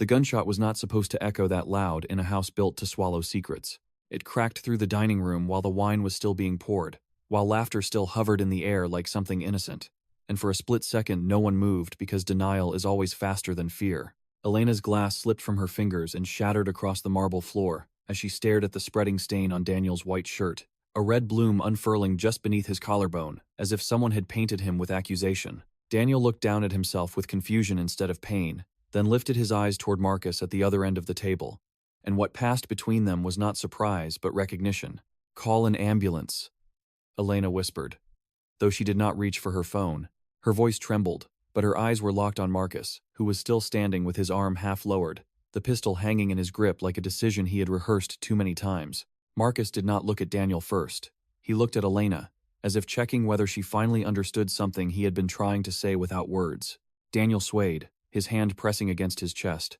The gunshot was not supposed to echo that loud in a house built to swallow secrets. It cracked through the dining room while the wine was still being poured, while laughter still hovered in the air like something innocent. And for a split second no one moved because denial is always faster than fear. Elena's glass slipped from her fingers and shattered across the marble floor as she stared at the spreading stain on Daniel's white shirt, a red bloom unfurling just beneath his collarbone, as if someone had painted him with accusation. Daniel looked down at himself with confusion instead of pain, then lifted his eyes toward Marcus at the other end of the table. And what passed between them was not surprise but recognition. "Call an ambulance," Elena whispered. Though she did not reach for her phone, her voice trembled, but her eyes were locked on Marcus, who was still standing with his arm half lowered, the pistol hanging in his grip like a decision he had rehearsed too many times. Marcus did not look at Daniel first. He looked at Elena, as if checking whether she finally understood something he had been trying to say without words. Daniel swayed, his hand pressing against his chest.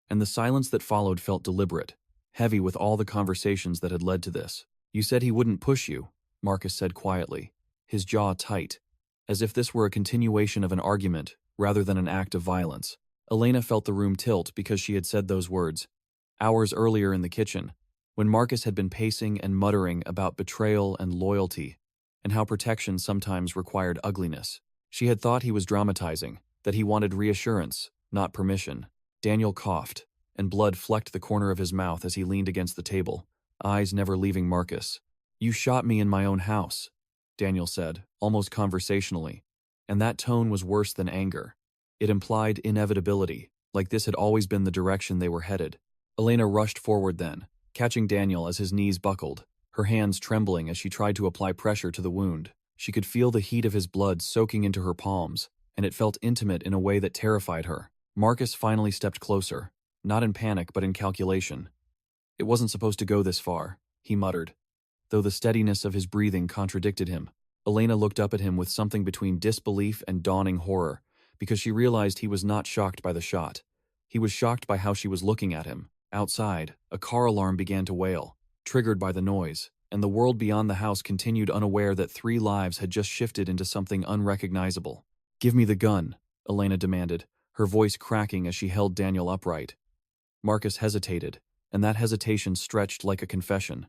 And the silence that followed felt deliberate, heavy with all the conversations that had led to this. "You said he wouldn't push you," Marcus said quietly, his jaw tight, as if this were a continuation of an argument rather than an act of violence. Elena felt the room tilt because she had said those words hours earlier in the kitchen, when Marcus had been pacing and muttering about betrayal and loyalty, and how protection sometimes required ugliness. She had thought he was dramatizing, that he wanted reassurance, not permission. Daniel coughed, and blood flecked the corner of his mouth as he leaned against the table, eyes never leaving Marcus. "You shot me in my own house," Daniel said, almost conversationally, and that tone was worse than anger. It implied inevitability, like this had always been the direction they were headed. Elena rushed forward then, catching Daniel as his knees buckled, her hands trembling as she tried to apply pressure to the wound. She could feel the heat of his blood soaking into her palms, and it felt intimate in a way that terrified her. Marcus finally stepped closer, not in panic but in calculation. "It wasn't supposed to go this far," he muttered, though the steadiness of his breathing contradicted him. Elena looked up at him with something between disbelief and dawning horror, because she realized he was not shocked by the shot. He was shocked by how she was looking at him. Outside, a car alarm began to wail, triggered by the noise, and the world beyond the house continued unaware that 3 lives had just shifted into something unrecognizable. "Give me the gun," Elena demanded, her voice cracking as she held Daniel upright. Marcus hesitated, and that hesitation stretched like a confession.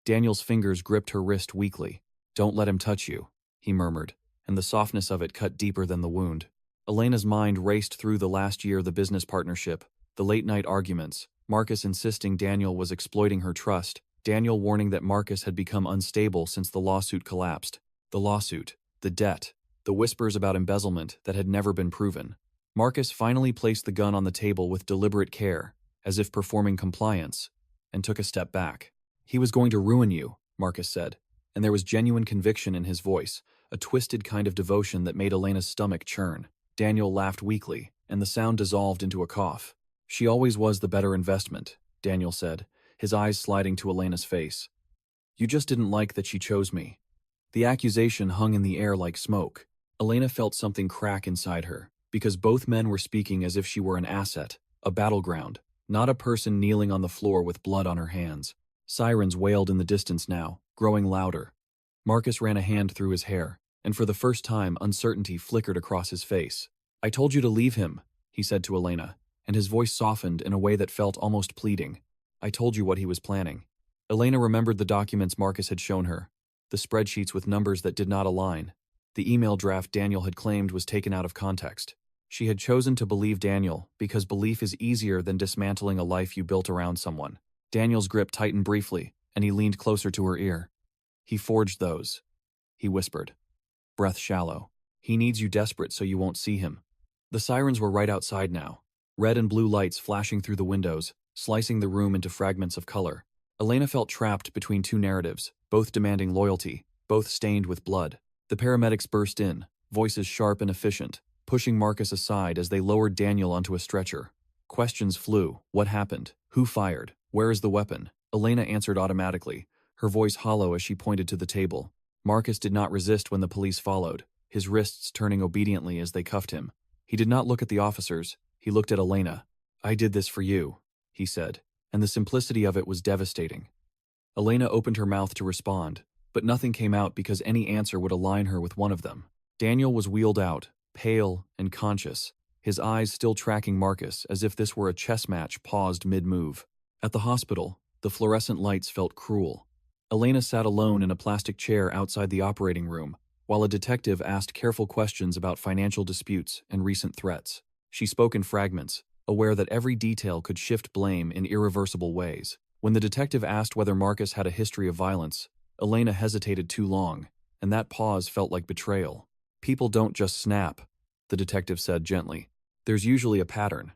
Daniel's fingers gripped her wrist weakly. "Don't let him touch you," he murmured, and the softness of it cut deeper than the wound. Elena's mind raced through the last year of the business partnership, the late-night arguments, Marcus insisting Daniel was exploiting her trust, Daniel warning that Marcus had become unstable since the lawsuit collapsed. The lawsuit, the debt, the whispers about embezzlement that had never been proven. Marcus finally placed the gun on the table with deliberate care, as if performing compliance, and took a step back. "He was going to ruin you," Marcus said, and there was genuine conviction in his voice, a twisted kind of devotion that made Elena's stomach churn. Daniel laughed weakly, and the sound dissolved into a cough. "She always was the better investment," Daniel said, his eyes sliding to Elena's face. "You just didn't like that she chose me." The accusation hung in the air like smoke. Elena felt something crack inside her, because both men were speaking as if she were an asset, a battleground, not a person kneeling on the floor with blood on her hands. Sirens wailed in the distance now, growing louder. Marcus ran a hand through his hair, and for the first time uncertainty flickered across his face. "I told you to leave him," he said to Elena, and his voice softened in a way that felt almost pleading. "I told you what he was planning." Elena remembered the documents Marcus had shown her, the spreadsheets with numbers that did not align, the email draft Daniel had claimed was taken out of context. She had chosen to believe Daniel because belief is easier than dismantling a life you built around someone. Daniel's grip tightened briefly, and he leaned closer to her ear. "He forged those," he whispered, breath shallow. "He needs you desperate so you won't see him." The sirens were right outside now, red and blue lights flashing through the windows, slicing the room into fragments of color. Elena felt trapped between 2 narratives, both demanding loyalty, both stained with blood. The paramedics burst in, voices sharp and efficient, pushing Marcus aside as they lowered Daniel onto a stretcher. Questions flew. What happened? Who fired? Where is the weapon? Elena answered automatically, her voice hollow as she pointed to the table. Marcus did not resist when the police followed, his wrists turning obediently as they cuffed him. He did not look at the officers, he looked at Elena. "I did this for you," he said, and the simplicity of it was devastating. Elena opened her mouth to respond, but nothing came out because any answer would align her with one of them. Daniel was wheeled out, pale and conscious, his eyes still tracking Marcus as if this were a chess match paused mid-move. At the hospital, the fluorescent lights felt cruel. Elena sat alone in a plastic chair outside the operating room, while a detective asked careful questions about financial disputes and recent threats. She spoke in fragments, aware that every detail could shift blame in irreversible ways. When the detective asked whether Marcus had a history of violence, Elena hesitated too long, and that pause felt like betrayal. "People don't just snap," the detective said gently. "There's usually a pattern."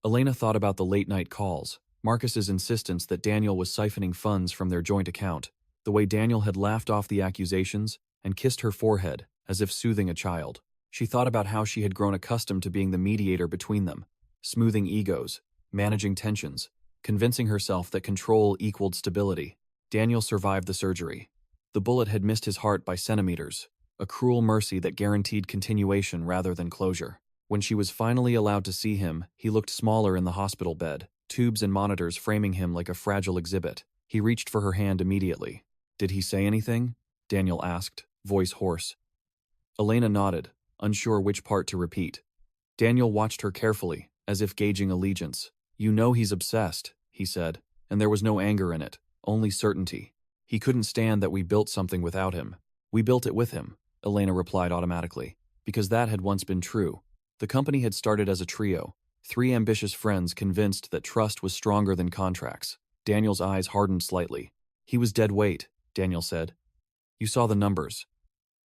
Elena thought about the late-night calls, Marcus's insistence that Daniel was siphoning funds from their joint account, the way Daniel had laughed off the accusations and kissed her forehead as if soothing a child. She thought about how she had grown accustomed to being the mediator between them, smoothing egos, managing tensions, convincing herself that control equaled stability. Daniel survived the surgery. The bullet had missed his heart by centimeters, a cruel mercy that guaranteed continuation rather than closure. When she was finally allowed to see him, he looked smaller in the hospital bed, tubes and monitors framing him like a fragile exhibit. He reached for her hand immediately. "Did he say anything?" Daniel asked, voice hoarse. Elena nodded, unsure which part to repeat. Daniel watched her carefully, as if gauging allegiance. "You know he's obsessed," he said, and there was no anger in it, only certainty. "He couldn't stand that we built something without him." "We built it with him," Elena replied automatically, because that had once been true. The company had started as a trio, three ambitious friends convinced that trust was stronger than contracts. Daniel's eyes hardened slightly. "He was dead weight," Daniel said. "You saw the numbers."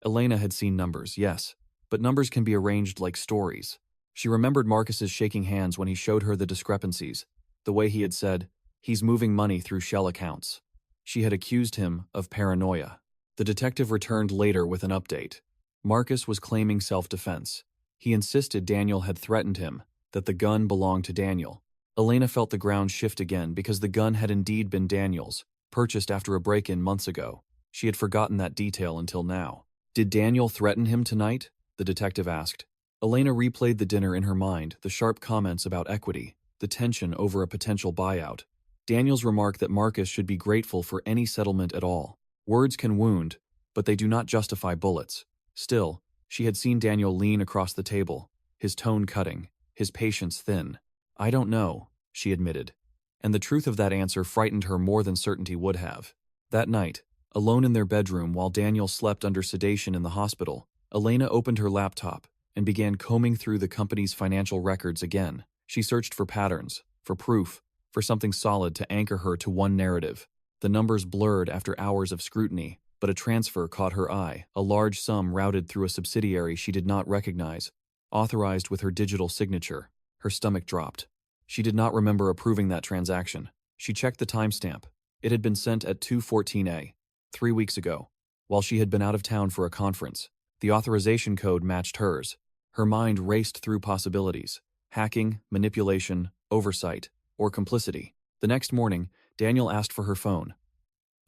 Elena had seen numbers, yes, but numbers can be arranged like stories. She remembered Marcus's shaking hands when he showed her the discrepancies, the way he had said, "He's moving money through shell accounts." She had accused him of paranoia. The detective returned later with an update. Marcus was claiming self-defense. He insisted Daniel had threatened him, that the gun belonged to Daniel. Elena felt the ground shift again because the gun had indeed been Daniel's, purchased after a break-in months ago. She had forgotten that detail until now. "Did Daniel threaten him tonight?" the detective asked. Elena replayed the dinner in her mind, the sharp comments about equity, the tension over a potential buyout. Daniel's remark that Marcus should be grateful for any settlement at all. Words can wound, but they do not justify bullets. Still, she had seen Daniel lean across the table, his tone cutting, his patience thin. "I don't know," she admitted. And the truth of that answer frightened her more than certainty would have. That night, alone in their bedroom while Daniel slept under sedation in the hospital, Elena opened her laptop and began combing through the company's financial records again. She searched for patterns, for proof, for something solid to anchor her to one narrative. The numbers blurred after hours of scrutiny, but a transfer caught her eye, a large sum routed through a subsidiary she did not recognize, authorized with her digital signature. Her stomach dropped. She did not remember approving that transaction. She checked the timestamp. It had been sent at 2:14 a.m., 3 weeks ago, while she had been out of town for a conference. The authorization code matched hers. Her mind raced through possibilities: hacking, manipulation, oversight, or complicity. The next morning, Daniel asked for her phone.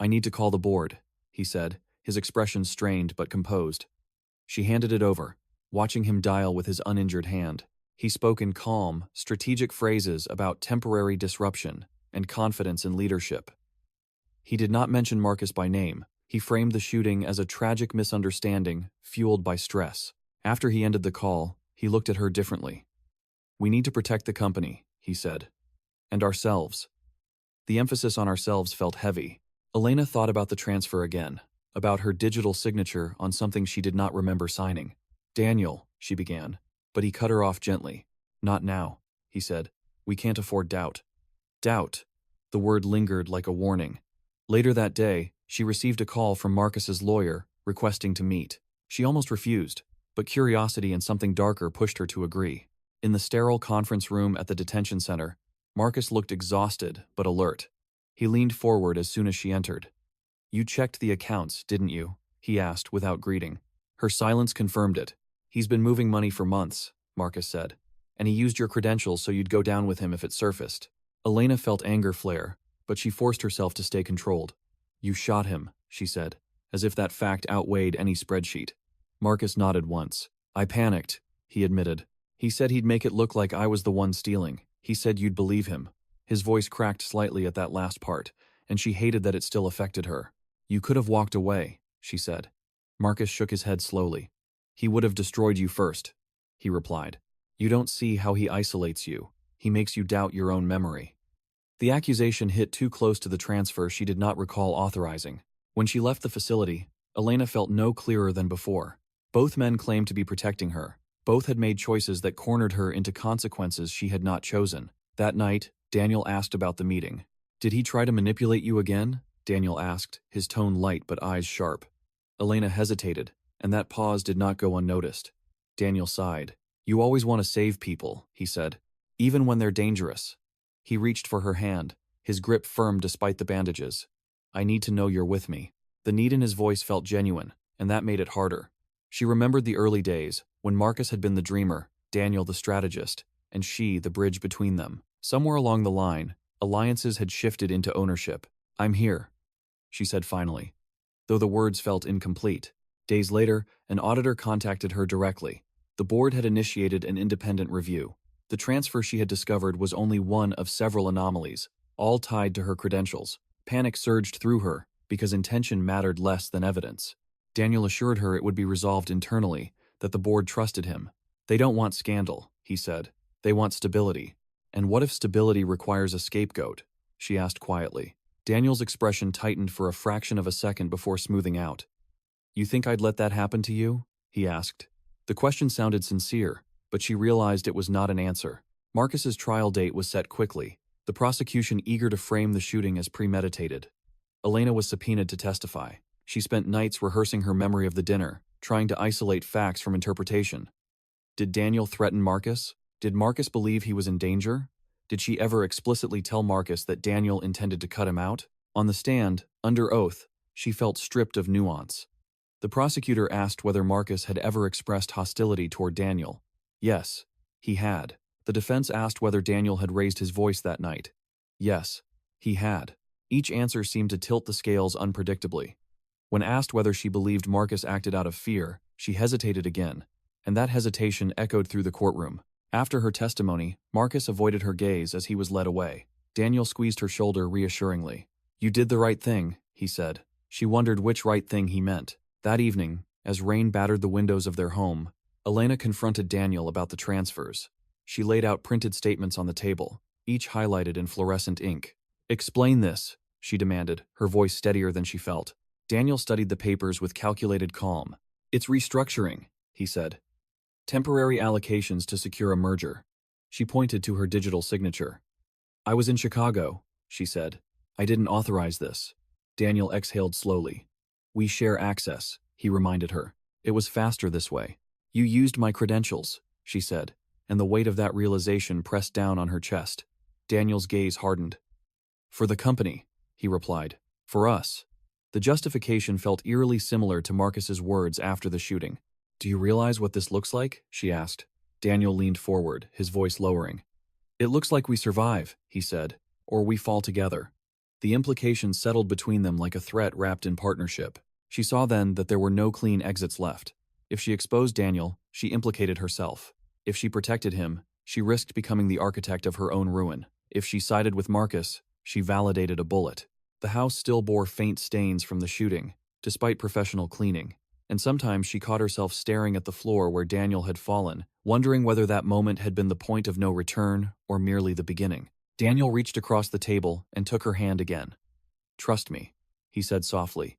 "I need to call the board," he said, his expression strained but composed. She handed it over, watching him dial with his uninjured hand. He spoke in calm, strategic phrases about temporary disruption and confidence in leadership. He did not mention Marcus by name. He framed the shooting as a tragic misunderstanding fueled by stress. After he ended the call, he looked at her differently. "We need to protect the company," he said. "And ourselves." The emphasis on ourselves felt heavy. Elena thought about the transfer again, about her digital signature on something she did not remember signing. "Daniel," she began, but he cut her off gently. "Not now," he said. "We can't afford doubt." Doubt. The word lingered like a warning. Later that day, she received a call from Marcus's lawyer, requesting to meet. She almost refused, but curiosity and something darker pushed her to agree. In the sterile conference room at the detention center, Marcus looked exhausted but alert. He leaned forward as soon as she entered. "You checked the accounts, didn't you?" he asked without greeting. Her silence confirmed it. "He's been moving money for months," Marcus said, "and he used your credentials so you'd go down with him if it surfaced." Elena felt anger flare, but she forced herself to stay controlled. "You shot him," she said, as if that fact outweighed any spreadsheet. Marcus nodded once. "I panicked," he admitted. "He said he'd make it look like I was the one stealing. He said you'd believe him." His voice cracked slightly at that last part, and she hated that it still affected her. "You could have walked away," she said. Marcus shook his head slowly. "He would have destroyed you first," he replied. You don't see how he isolates you. He makes you doubt your own memory. The accusation hit too close to the transfer she did not recall authorizing. When she left the facility, Elena felt no clearer than before. Both men claimed to be protecting her. Both had made choices that cornered her into consequences she had not chosen. That night, Daniel asked about the meeting. "Did he try to manipulate you again?" Daniel asked, his tone light but eyes sharp. Elena hesitated, and that pause did not go unnoticed. Daniel sighed. "You always want to save people," he said, "even when they're dangerous." He reached for her hand, his grip firm despite the bandages. "I need to know you're with me." The need in his voice felt genuine, and that made it harder. She remembered the early days, when Marcus had been the dreamer, Daniel the strategist, and she the bridge between them. Somewhere along the line, alliances had shifted into ownership. "I'm here," she said finally, though the words felt incomplete. Days later, an auditor contacted her directly. The board had initiated an independent review. The transfer she had discovered was only one of several anomalies, all tied to her credentials. Panic surged through her, because intention mattered less than evidence. Daniel assured her it would be resolved internally, that the board trusted him. "They don't want scandal," he said. "They want stability." "And what if stability requires a scapegoat?" she asked quietly. Daniel's expression tightened for a fraction of a second before smoothing out. "You think I'd let that happen to you?" he asked. The question sounded sincere, but she realized it was not an answer. Marcus's trial date was set quickly, the prosecution eager to frame the shooting as premeditated. Elena was subpoenaed to testify. She spent nights rehearsing her memory of the dinner, trying to isolate facts from interpretation. Did Daniel threaten Marcus? Did Marcus believe he was in danger? Did she ever explicitly tell Marcus that Daniel intended to cut him out? On the stand, under oath, she felt stripped of nuance. The prosecutor asked whether Marcus had ever expressed hostility toward Daniel. Yes, he had. The defense asked whether Daniel had raised his voice that night. Yes, he had. Each answer seemed to tilt the scales unpredictably. When asked whether she believed Marcus acted out of fear, she hesitated again, and that hesitation echoed through the courtroom. After her testimony, Marcus avoided her gaze as he was led away. Daniel squeezed her shoulder reassuringly. "You did the right thing," he said. She wondered which right thing he meant. That evening, as rain battered the windows of their home, Elena confronted Daniel about the transfers. She laid out printed statements on the table, each highlighted in fluorescent ink. "Explain this," she demanded, her voice steadier than she felt. Daniel studied the papers with calculated calm. "It's restructuring," he said. "Temporary allocations to secure a merger." She pointed to her digital signature. "I was in Chicago," she said. "I didn't authorize this." Daniel exhaled slowly. "We share access," he reminded her. "It was faster this way." "You used my credentials," she said, and the weight of that realization pressed down on her chest. Daniel's gaze hardened. "For the company," he replied. "For us." The justification felt eerily similar to Marcus's words after the shooting. "Do you realize what this looks like?" she asked. Daniel leaned forward, his voice lowering. "It looks like we survive," he said, "or we fall together." The implications settled between them like a threat wrapped in partnership. She saw then that there were no clean exits left. If she exposed Daniel, she implicated herself. If she protected him, she risked becoming the architect of her own ruin. If she sided with Marcus, she validated a bullet. The house still bore faint stains from the shooting, despite professional cleaning, and sometimes she caught herself staring at the floor where Daniel had fallen, wondering whether that moment had been the point of no return or merely the beginning. Daniel reached across the table and took her hand again. "Trust me," he said softly,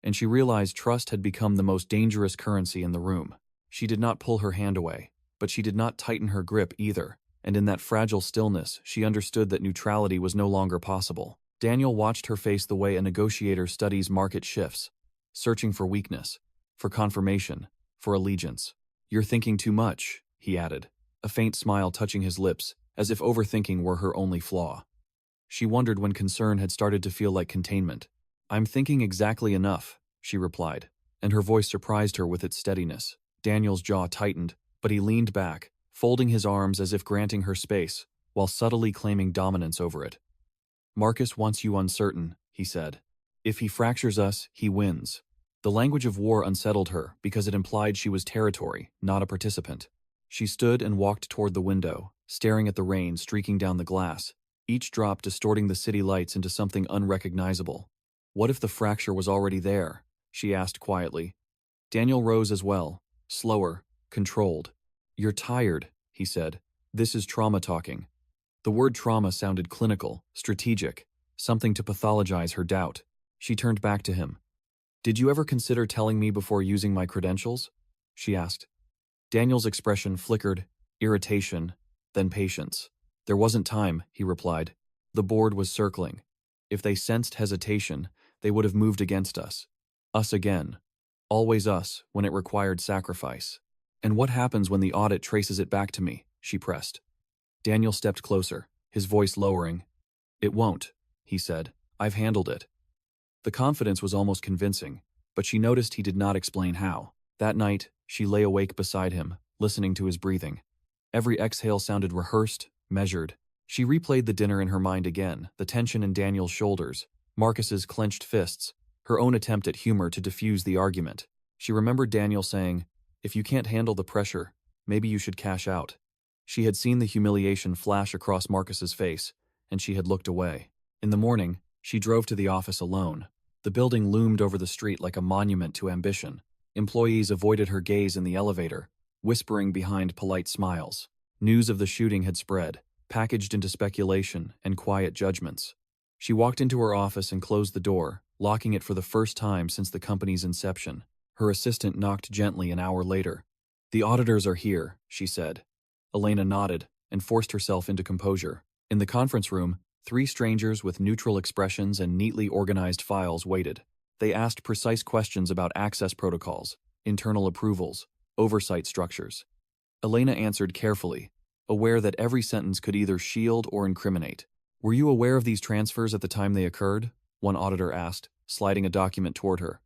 and she realized trust had become the most dangerous currency in the room. She did not pull her hand away, but she did not tighten her grip either, and in that fragile stillness she understood that neutrality was no longer possible. Daniel watched her face the way a negotiator studies market shifts, searching for weakness, for confirmation, for allegiance. "You're thinking too much," he added, a faint smile touching his lips, as if overthinking were her only flaw. She wondered when concern had started to feel like containment. "I'm thinking exactly enough," she replied, and her voice surprised her with its steadiness. Daniel's jaw tightened, but he leaned back, folding his arms as if granting her space, while subtly claiming dominance over it. "Marcus wants you uncertain," he said. "If he fractures us, he wins." The language of war unsettled her because it implied she was territory, not a participant. She stood and walked toward the window, staring at the rain streaking down the glass, each drop distorting the city lights into something unrecognizable. What if the fracture was already there? She asked quietly. Daniel rose as well, slower, controlled. "You're tired," he said. This is trauma talking. The word trauma sounded clinical, strategic, something to pathologize her doubt. She turned back to him. Did you ever consider telling me before using my credentials? She asked. Daniel's expression flickered, irritation, then patience. There wasn't time, he replied. The board was circling. If they sensed hesitation, they would have moved against us. Us again. Always us, when it required sacrifice. And what happens when the audit traces it back to me? She pressed. Daniel stepped closer, his voice lowering. It won't, he said. I've handled it. The confidence was almost convincing, but she noticed he did not explain how. That night, she lay awake beside him, listening to his breathing. Every exhale sounded rehearsed, measured. She replayed the dinner in her mind again, the tension in Daniel's shoulders, Marcus's clenched fists, her own attempt at humor to diffuse the argument. She remembered Daniel saying, "If you can't handle the pressure, maybe you should cash out." She had seen the humiliation flash across Marcus's face, and she had looked away. In the morning, she drove to the office alone. The building loomed over the street like a monument to ambition. Employees avoided her gaze in the elevator, whispering behind polite smiles. News of the shooting had spread, packaged into speculation and quiet judgments. She walked into her office and closed the door, locking it for the first time since the company's inception. Her assistant knocked gently an hour later. "The auditors are here," she said. Elena nodded and forced herself into composure. In the conference room, 3 strangers with neutral expressions and neatly organized files waited. They asked precise questions about access protocols, internal approvals, oversight structures. Elena answered carefully, aware that every sentence could either shield or incriminate. "Were you aware of these transfers at the time they occurred?" one auditor asked, sliding a document toward her.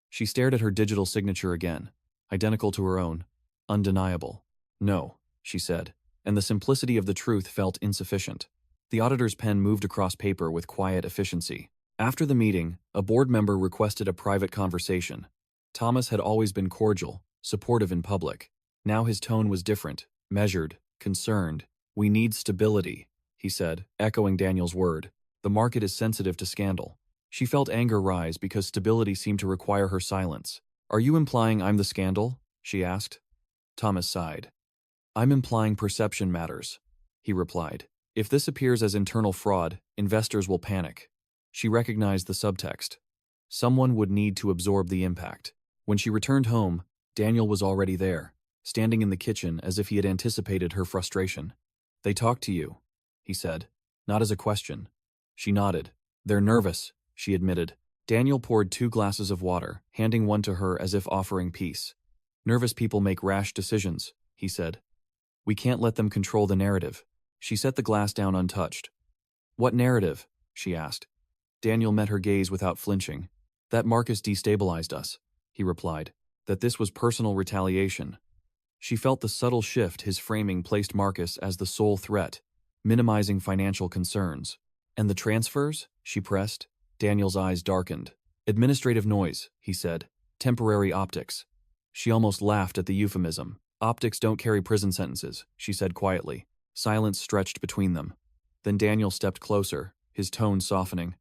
She stared at her digital signature again, identical to her own, undeniable. "No," she said, and the simplicity of the truth felt insufficient. The auditor's pen moved across paper with quiet efficiency. After the meeting, a board member requested a private conversation. Thomas had always been cordial, supportive in public. Now his tone was different, measured, concerned. "We need stability," he said, echoing Daniel's word. "The market is sensitive to scandal." She felt anger rise because stability seemed to require her silence. "Are you implying I'm the scandal?" she asked. Thomas sighed. "I'm implying perception matters," he replied. "If this appears as internal fraud, investors will panic." She recognized the subtext. Someone would need to absorb the impact. When she returned home, Daniel was already there, standing in the kitchen as if he had anticipated her frustration. "They talked to you," he said, not as a question. She nodded. "They're nervous," she admitted. Daniel poured 2 glasses of water, handing one to her as if offering peace. "Nervous people make rash decisions," he said. "We can't let them control the narrative." She set the glass down untouched. "What narrative?" she asked. Daniel met her gaze without flinching. "That Marcus destabilized us," he replied. "That this was personal retaliation." She felt the subtle shift his framing placed Marcus as the sole threat, minimizing financial concerns. "And the transfers?" she pressed. Daniel's eyes darkened. "Administrative noise," he said. "Temporary optics." She almost laughed at the euphemism. "Optics don't carry prison sentences," she said quietly. Silence stretched between them. Then Daniel stepped closer, his tone softening.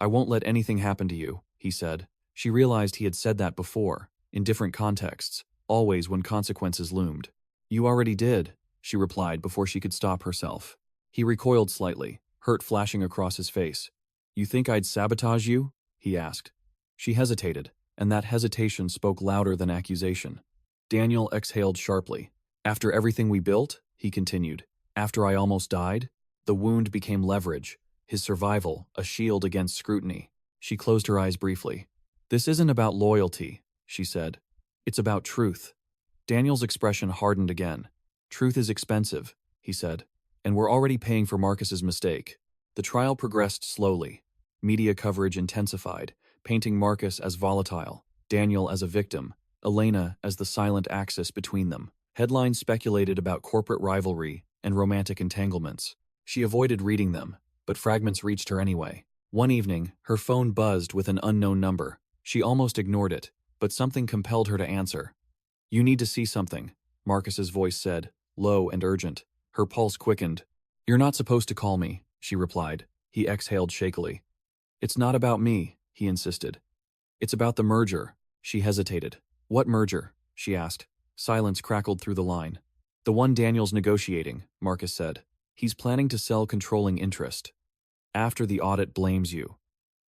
"I won't let anything happen to you," he said. She realized he had said that before, in different contexts, always when consequences loomed. "You already did," she replied before she could stop herself. He recoiled slightly, hurt flashing across his face. "You think I'd sabotage you?" he asked. She hesitated, and that hesitation spoke louder than accusation. Daniel exhaled sharply. "After everything we built," he continued, "after I almost died, the wound became leverage, his survival, a shield against scrutiny." She closed her eyes briefly. "This isn't about loyalty," she said. "It's about truth." Daniel's expression hardened again. "Truth is expensive," he said, "and we're already paying for Marcus's mistake." The trial progressed slowly. Media coverage intensified, painting Marcus as volatile, Daniel as a victim, Elena as the silent axis between them. Headlines speculated about corporate rivalry and romantic entanglements. She avoided reading them, but fragments reached her anyway. One evening, her phone buzzed with an unknown number. She almost ignored it, but something compelled her to answer. "You need to see something," Marcus's voice said, low and urgent. Her pulse quickened. "You're not supposed to call me," she replied. He exhaled shakily. "It's not about me," he insisted. "It's about the merger." She hesitated. "What merger?" she asked. Silence crackled through the line. The one Daniel's negotiating, Marcus said. He's planning to sell controlling interest. After the audit blames you.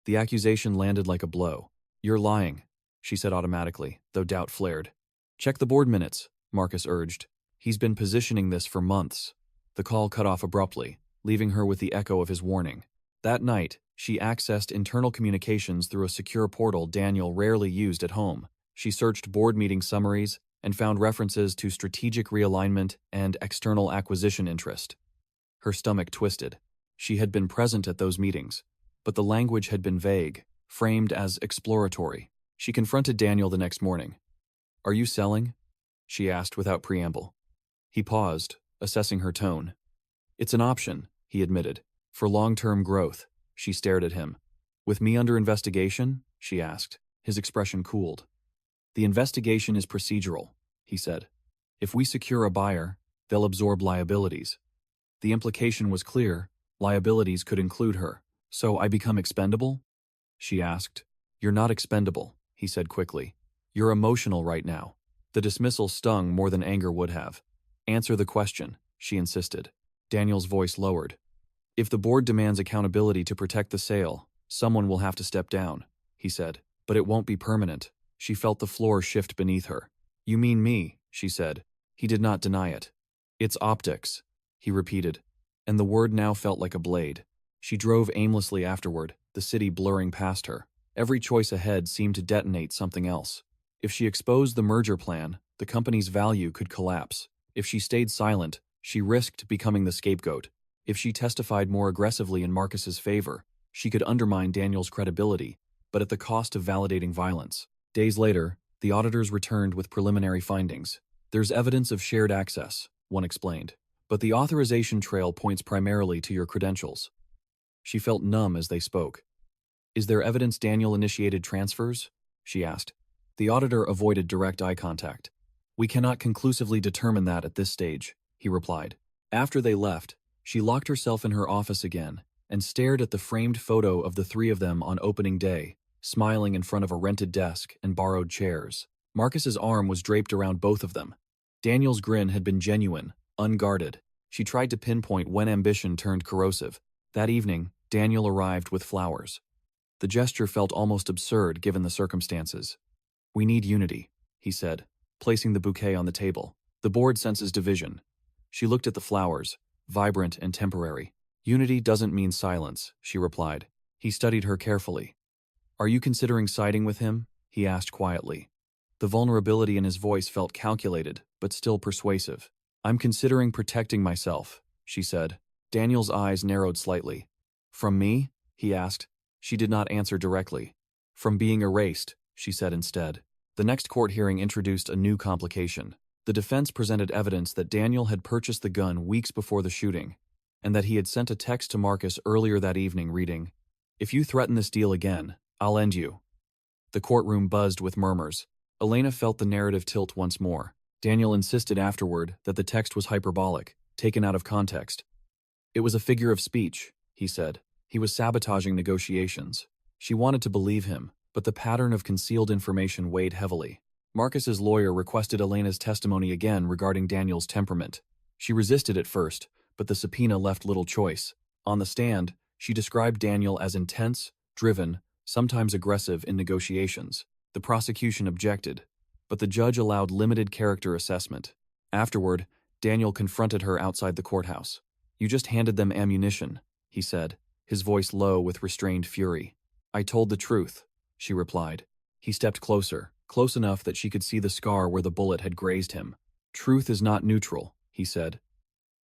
The accusation landed like a blow. You're lying, she said automatically, though doubt flared. Check the board minutes, Marcus urged. He's been positioning this for months. The call cut off abruptly, leaving her with the echo of his warning. That night, she accessed internal communications through a secure portal Daniel rarely used at home. She searched board meeting summaries and found references to strategic realignment and external acquisition interest. Her stomach twisted. She had been present at those meetings, but the language had been vague, framed as exploratory. She confronted Daniel the next morning. Are you selling? She asked without preamble. He paused, assessing her tone. It's an option, he admitted, for long-term growth. She stared at him. With me under investigation? She asked. His expression cooled. The investigation is procedural, he said. If we secure a buyer, they'll absorb liabilities. The implication was clear. Liabilities could include her. So I become expendable? She asked. You're not expendable, he said quickly. You're emotional right now. The dismissal stung more than anger would have. Answer the question, she insisted. Daniel's voice lowered. If the board demands accountability to protect the sale, someone will have to step down, he said. But it won't be permanent. She felt the floor shift beneath her. You mean me, she said. He did not deny it. It's optics, he repeated, and the word now felt like a blade. She drove aimlessly afterward, the city blurring past her. Every choice ahead seemed to detonate something else. If she exposed the merger plan, the company's value could collapse. If she stayed silent, she risked becoming the scapegoat. If she testified more aggressively in Marcus's favor, she could undermine Daniel's credibility, but at the cost of validating violence. Days later, the auditors returned with preliminary findings. There's evidence of shared access, one explained, but the authorization trail points primarily to your credentials. She felt numb as they spoke. Is there evidence Daniel initiated transfers? She asked. The auditor avoided direct eye contact. We cannot conclusively determine that at this stage, he replied. After they left, she locked herself in her office again and stared at the framed photo of the three of them on opening day, smiling in front of a rented desk and borrowed chairs. Marcus's arm was draped around both of them. Daniel's grin had been genuine, unguarded. She tried to pinpoint when ambition turned corrosive. That evening, Daniel arrived with flowers. The gesture felt almost absurd given the circumstances. We need unity, he said, placing the bouquet on the table. The board senses division. She looked at the flowers, vibrant and temporary. Unity doesn't mean silence, she replied. He studied her carefully. Are you considering siding with him? He asked quietly. The vulnerability in his voice felt calculated, but still persuasive. I'm considering protecting myself, she said. Daniel's eyes narrowed slightly. From me? He asked. She did not answer directly. From being erased, she said instead. The next court hearing introduced a new complication. The defense presented evidence that Daniel had purchased the gun weeks before the shooting, and that he had sent a text to Marcus earlier that evening reading, "If you threaten this deal again, I'll end you." The courtroom buzzed with murmurs. Elena felt the narrative tilt once more. Daniel insisted afterward that the text was hyperbolic, taken out of context. It was a figure of speech, he said. He was sabotaging negotiations. She wanted to believe him, but the pattern of concealed information weighed heavily. Marcus's lawyer requested Elena's testimony again regarding Daniel's temperament. She resisted at first, but the subpoena left little choice. On the stand, she described Daniel as intense, driven, sometimes aggressive in negotiations. The prosecution objected, but the judge allowed limited character assessment. Afterward, Daniel confronted her outside the courthouse. "You just handed them ammunition," he said, his voice low with restrained fury. "I told the truth," she replied. He stepped closer, close enough that she could see the scar where the bullet had grazed him. "Truth is not neutral," he said.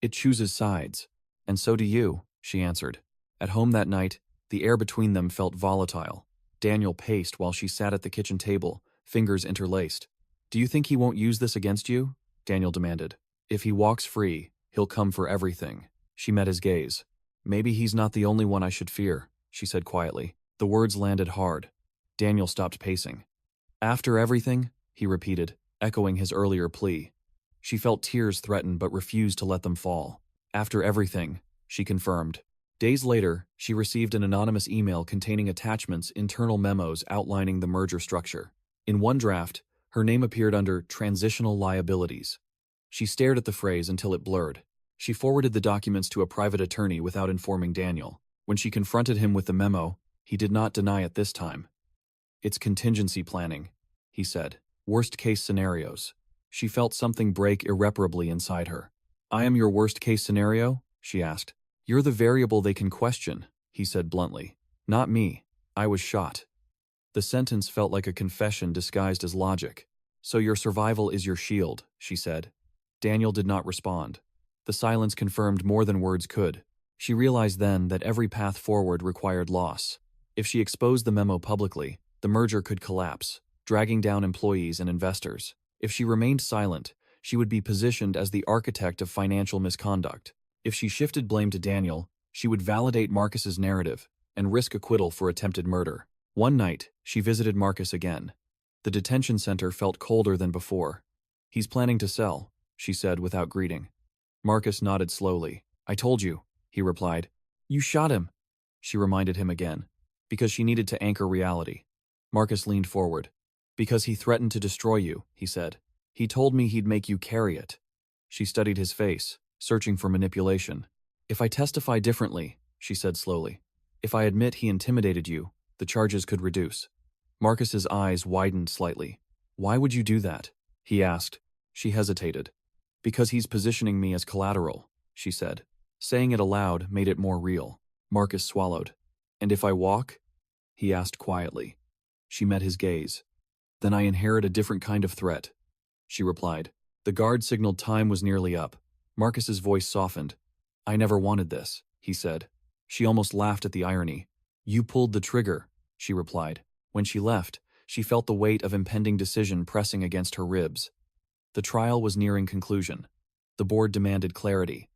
"It chooses sides. And so do you," she answered. At home that night, the air between them felt volatile. Daniel paced while she sat at the kitchen table, fingers interlaced. "Do you think he won't use this against you?" Daniel demanded. "If he walks free, he'll come for everything." She met his gaze. "Maybe he's not the only one I should fear," she said quietly. The words landed hard. Daniel stopped pacing. "After everything?" he repeated, echoing his earlier plea. She felt tears threaten but refused to let them fall. "After everything," she confirmed. Days later, she received an anonymous email containing attachments, internal memos outlining the merger structure. In one draft, her name appeared under transitional liabilities. She stared at the phrase until it blurred. She forwarded the documents to a private attorney without informing Daniel. When she confronted him with the memo, he did not deny it this time. "It's contingency planning," he said. "Worst-case scenarios." She felt something break irreparably inside her. "I am your worst-case scenario?" she asked. "You're the variable they can question," he said bluntly. "Not me. I was shot." The sentence felt like a confession disguised as logic. "So your survival is your shield," she said. Daniel did not respond. The silence confirmed more than words could. She realized then that every path forward required loss. If she exposed the memo publicly, the merger could collapse, dragging down employees and investors. If she remained silent, she would be positioned as the architect of financial misconduct. If she shifted blame to Daniel, she would validate Marcus's narrative and risk acquittal for attempted murder. One night, she visited Marcus again. The detention center felt colder than before. "He's planning to sell," she said without greeting. Marcus nodded slowly. "I told you," he replied. "You shot him," she reminded him again, because she needed to anchor reality. Marcus leaned forward. "Because he threatened to destroy you," he said. "He told me he'd make you carry it." She studied his face, searching for manipulation. "If I testify differently," she said slowly, "if I admit he intimidated you, the charges could reduce." Marcus's eyes widened slightly. "Why would you do that?" he asked. She hesitated. "Because he's positioning me as collateral," she said. Saying it aloud made it more real. Marcus swallowed. "And if I walk?" he asked quietly. She met his gaze. "Then I inherit a different kind of threat," she replied. The guard signaled time was nearly up. Marcus's voice softened. "I never wanted this," he said. She almost laughed at the irony. "You pulled the trigger," she replied. When she left, she felt the weight of impending decision pressing against her ribs. The trial was nearing conclusion. The board demanded clarity.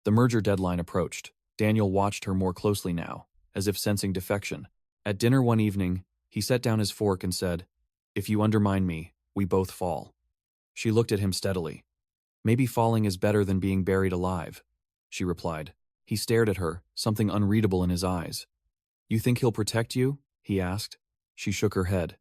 The merger deadline approached. Daniel watched her more closely now, as if sensing defection. At dinner one evening, he set down his fork and said, "If you undermine me, we both fall." She looked at him steadily. "Maybe falling is better than being buried alive," she replied. He stared at her, something unreadable in his eyes. "You think he'll protect you?" he asked. She shook her head.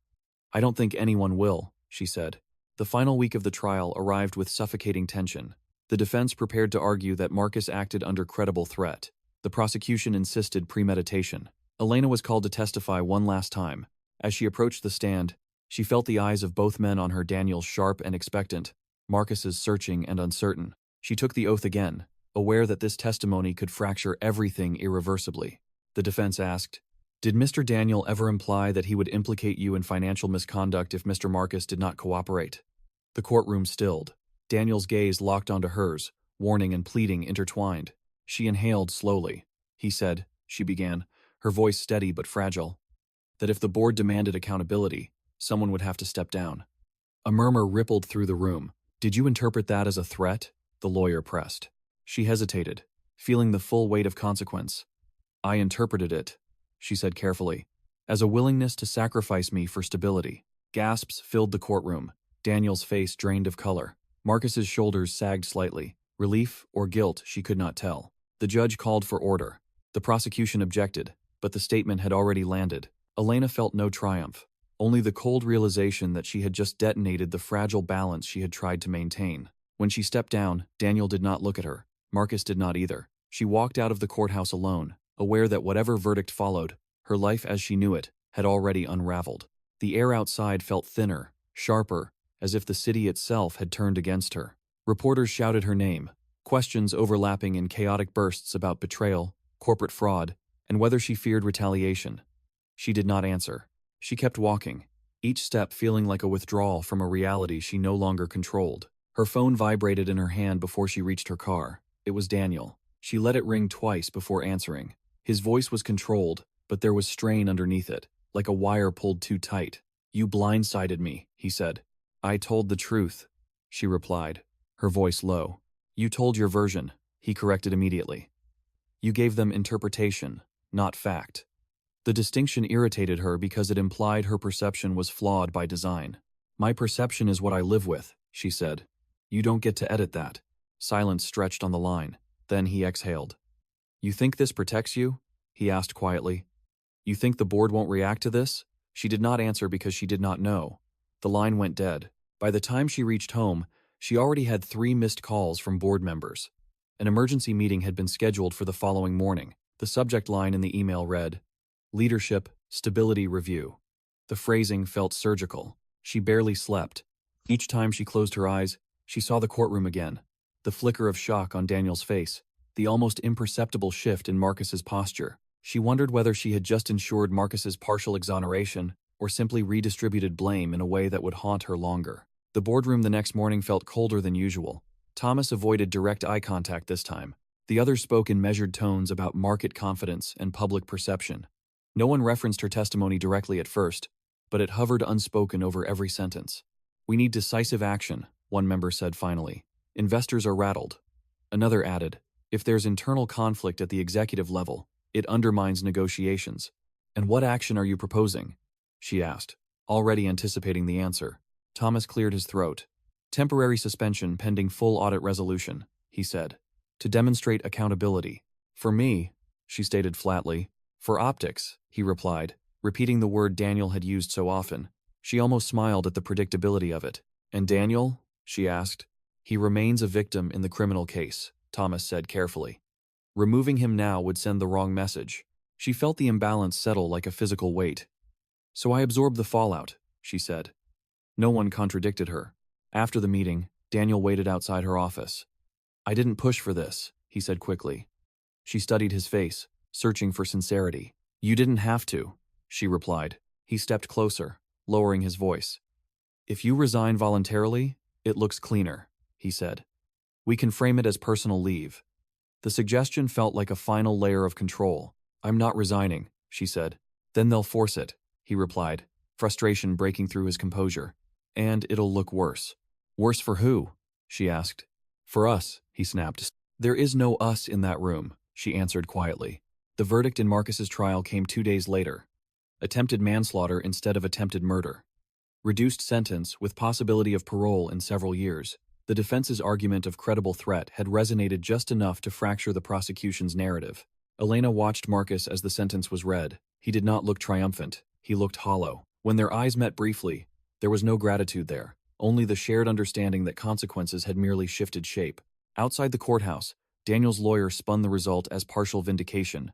"I don't think anyone will," she said. The final week of the trial arrived with suffocating tension. The defense prepared to argue that Marcus acted under credible threat. The prosecution insisted premeditation. Elena was called to testify one last time. As she approached the stand, she felt the eyes of both men on her, Daniel's sharp and expectant, Marcus's searching and uncertain. She took the oath again, aware that this testimony could fracture everything irreversibly. The defense asked, "Did Mr. Daniel ever imply that he would implicate you in financial misconduct if Mr. Marcus did not cooperate?" The courtroom stilled. Daniel's gaze locked onto hers, warning and pleading intertwined. She inhaled slowly. "He said," she began, her voice steady but fragile, "that if the board demanded accountability, someone would have to step down." A murmur rippled through the room. "Did you interpret that as a threat?" the lawyer pressed. She hesitated, feeling the full weight of consequence. "I interpreted it," she said carefully, "as a willingness to sacrifice me for stability." Gasps filled the courtroom. Daniel's face drained of color. Marcus's shoulders sagged slightly. Relief or guilt, she could not tell. The judge called for order. The prosecution objected, but the statement had already landed. Elena felt no triumph, only the cold realization that she had just detonated the fragile balance she had tried to maintain. When she stepped down, Daniel did not look at her. Marcus did not either. She walked out of the courthouse alone, aware that whatever verdict followed, her life as she knew it had already unraveled. The air outside felt thinner, sharper, as if the city itself had turned against her. Reporters shouted her name, questions overlapping in chaotic bursts about betrayal, corporate fraud, and whether she feared retaliation. She did not answer. She kept walking, each step feeling like a withdrawal from a reality she no longer controlled. Her phone vibrated in her hand before she reached her car. It was Daniel. She let it ring twice before answering. His voice was controlled, but there was strain underneath it, like a wire pulled too tight. "You blindsided me," he said. "I told the truth," she replied, her voice low. "You told your version," he corrected immediately. "You gave them interpretation, not fact." The distinction irritated her because it implied her perception was flawed by design. "My perception is what I live with," she said. "You don't get to edit that." Silence stretched on the line. Then he exhaled. "You think this protects you?" he asked quietly. "You think the board won't react to this?" She did not answer because she did not know. The line went dead. By the time she reached home, She already had 3 missed calls from board members. An emergency meeting had been scheduled for the following morning. The subject line in the email read, "Leadership, Stability Review." The phrasing felt surgical. She barely slept. Each time she closed her eyes, she saw the courtroom again. The flicker of shock on Daniel's face, the almost imperceptible shift in Marcus's posture. She wondered whether she had just ensured Marcus's partial exoneration or simply redistributed blame in a way that would haunt her longer. The boardroom the next morning felt colder than usual. Thomas avoided direct eye contact this time. The others spoke in measured tones about market confidence and public perception. No one referenced her testimony directly at first, but it hovered unspoken over every sentence. "We need decisive action," one member said finally. "Investors are rattled." Another added, "If there's internal conflict at the executive level, it undermines negotiations." "And what action are you proposing?" she asked, already anticipating the answer. Thomas cleared his throat. "Temporary suspension pending full audit resolution," he said, "to demonstrate accountability." "For me," she stated flatly. "For optics," he replied, repeating the word Daniel had used so often. She almost smiled at the predictability of it. "And Daniel?" she asked. "He remains a victim in the criminal case," Thomas said carefully. Removing him now would send the wrong message. She felt the imbalance settle like a physical weight. "So I absorbed the fallout," she said. No one contradicted her. After the meeting, Daniel waited outside her office. "I didn't push for this," he said quickly. She studied his face, searching for sincerity. "You didn't have to," she replied. He stepped closer, lowering his voice. "If you resign voluntarily, it looks cleaner," he said. "We can frame it as personal leave." The suggestion felt like a final layer of control. "I'm not resigning," she said. "Then they'll force it," he replied, frustration breaking through his composure. "And it'll look worse." "Worse for who?" she asked. "For us," he snapped. "There is no us in that room," she answered quietly. The verdict in Marcus's trial came 2 days later. Attempted manslaughter instead of attempted murder. Reduced sentence with possibility of parole in several years. The defense's argument of credible threat had resonated just enough to fracture the prosecution's narrative. Elena watched Marcus as the sentence was read. He did not look triumphant. He looked hollow. When their eyes met briefly, there was no gratitude there, only the shared understanding that consequences had merely shifted shape. Outside the courthouse, Daniel's lawyer spun the result as partial vindication,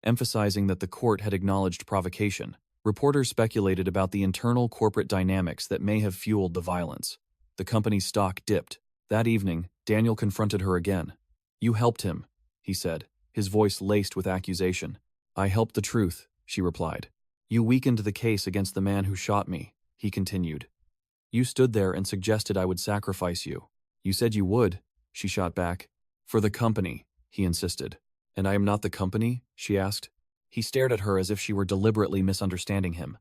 emphasizing that the court had acknowledged provocation. Reporters speculated about the internal corporate dynamics that may have fueled the violence. The company's stock dipped. That evening, Daniel confronted her again. "You helped him," he said, his voice laced with accusation. "I helped the truth," she replied. "You weakened the case against the man who shot me," he continued. "You stood there and suggested I would sacrifice you." "You said you would," she shot back. "For the company," he insisted. "And I am not the company?" she asked. He stared at her as if she were deliberately misunderstanding him.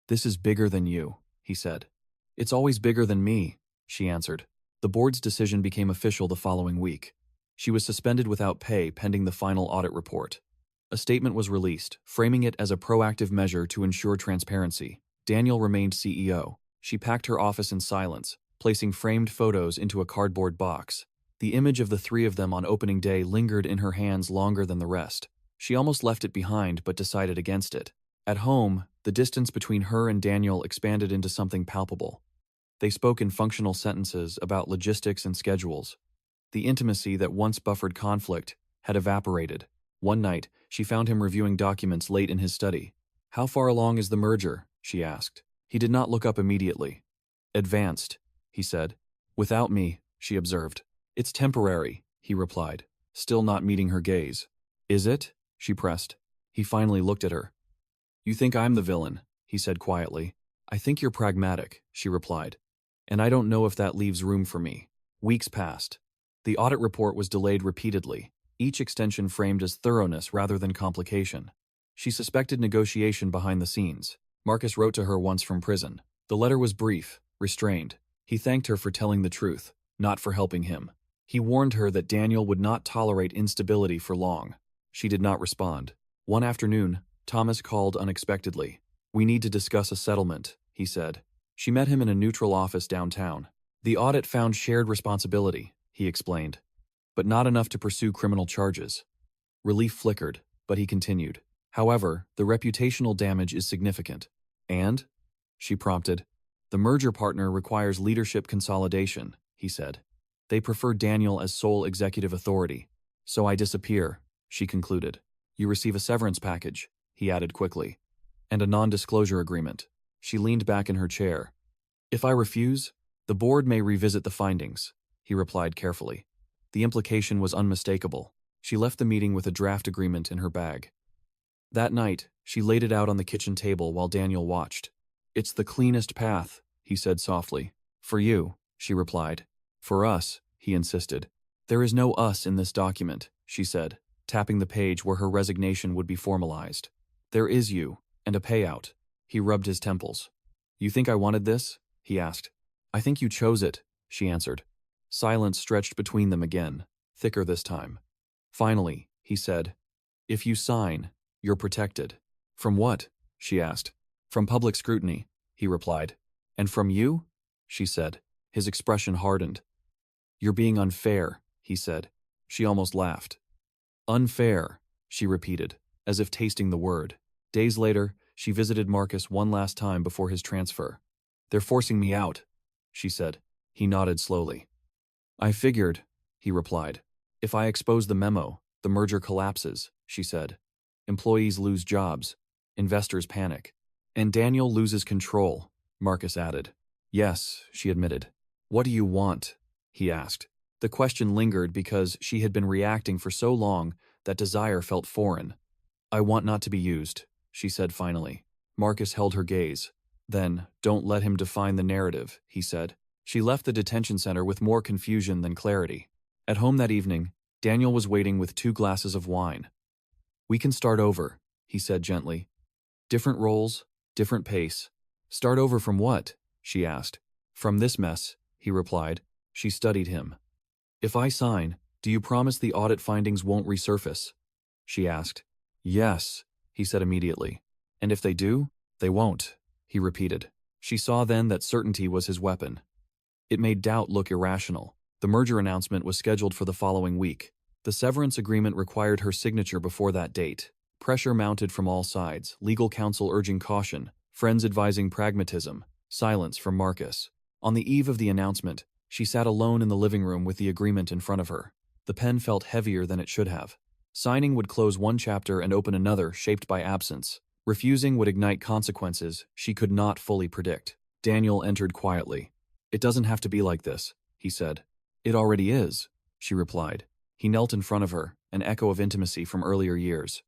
"This is bigger than you," he said. "It's always bigger than me," she answered. The board's decision became official the following week. She was suspended without pay pending the final audit report. A statement was released, framing it as a proactive measure to ensure transparency. Daniel remained CEO. She packed her office in silence, placing framed photos into a cardboard box. The image of the 3 of them on opening day lingered in her hands longer than the rest. She almost left it behind but decided against it. At home, the distance between her and Daniel expanded into something palpable. They spoke in functional sentences about logistics and schedules. The intimacy that once buffered conflict had evaporated. One night, she found him reviewing documents late in his study. "How far along is the merger?" she asked. He did not look up immediately. "Advanced," he said. "Without me," she observed. "It's temporary," he replied, still not meeting her gaze. "Is it?" she pressed. He finally looked at her. "You think I'm the villain," he said quietly. "I think you're pragmatic," she replied. "And I don't know if that leaves room for me." Weeks passed. The audit report was delayed repeatedly, each extension framed as thoroughness rather than complication. She suspected negotiation behind the scenes. Marcus wrote to her once from prison. The letter was brief, restrained. He thanked her for telling the truth, not for helping him. He warned her that Daniel would not tolerate instability for long. She did not respond. One afternoon, Thomas called unexpectedly. "We need to discuss a settlement," he said. She met him in a neutral office downtown. "The audit found shared responsibility," he explained, "but not enough to pursue criminal charges." Relief flickered, but he continued. "However, the reputational damage is significant." "And?" she prompted. "The merger partner requires leadership consolidation," he said. They prefer Daniel as sole executive authority. So I disappear, she concluded. You receive a severance package, he added quickly. And a non-disclosure agreement. She leaned back in her chair. If I refuse, the board may revisit the findings, he replied carefully. The implication was unmistakable. She left the meeting with a draft agreement in her bag. That night, she laid it out on the kitchen table while Daniel watched. It's the cleanest path, he said softly. For you, she replied. For us, he insisted. There is no us in this document, she said, tapping the page where her resignation would be formalized. There is you, and a payout. He rubbed his temples. You think I wanted this? He asked. I think you chose it, she answered. Silence stretched between them again, thicker this time. Finally, he said, if you sign, you're protected. From what? She asked. From public scrutiny, he replied. And from you? She said. His expression hardened. You're being unfair, he said. She almost laughed. Unfair, she repeated, as if tasting the word. Days later, she visited Marcus one last time before his transfer. They're forcing me out, she said. He nodded slowly. I figured, he replied. If I expose the memo, the merger collapses, she said. Employees lose jobs. Investors panic. And Daniel loses control, Marcus added. Yes, she admitted. What do you want? He asked. The question lingered because she had been reacting for so long that desire felt foreign. I want not to be used, she said finally. Marcus held her gaze. Then, don't let him define the narrative, he said. She left the detention center with more confusion than clarity. At home that evening, Daniel was waiting with 2 glasses of wine. We can start over, he said gently. Different roles, different pace. Start over from what? She asked. From this mess, he replied. She studied him. If I sign, do you promise the audit findings won't resurface? She asked. Yes, he said immediately. And if they do, they won't, he repeated. She saw then that certainty was his weapon. It made doubt look irrational. The merger announcement was scheduled for the following week. The severance agreement required her signature before that date. Pressure mounted from all sides, legal counsel urging caution, friends advising pragmatism, silence from Marcus. On the eve of the announcement, she sat alone in the living room with the agreement in front of her. The pen felt heavier than it should have. Signing would close one chapter and open another shaped by absence. Refusing would ignite consequences she could not fully predict. Daniel entered quietly. It doesn't have to be like this, he said. It already is, she replied. He knelt in front of her, an echo of intimacy from earlier years.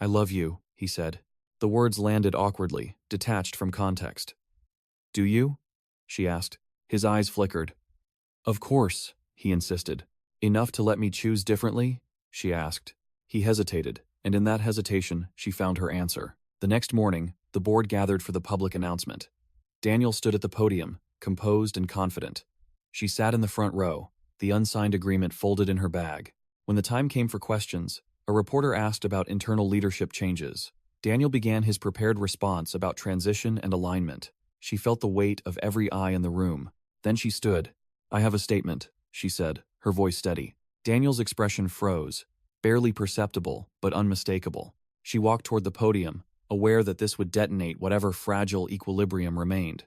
I love you, he said. The words landed awkwardly, detached from context. Do you? She asked. His eyes flickered. Of course, he insisted. Enough to let me choose differently? She asked. He hesitated, and in that hesitation, she found her answer. The next morning, the board gathered for the public announcement. Daniel stood at the podium, composed and confident. She sat in the front row, the unsigned agreement folded in her bag. When the time came for questions, a reporter asked about internal leadership changes. Daniel began his prepared response about transition and alignment. She felt the weight of every eye in the room. Then she stood. I have a statement, she said, her voice steady. Daniel's expression froze, barely perceptible, but unmistakable. She walked toward the podium, aware that this would detonate whatever fragile equilibrium remained.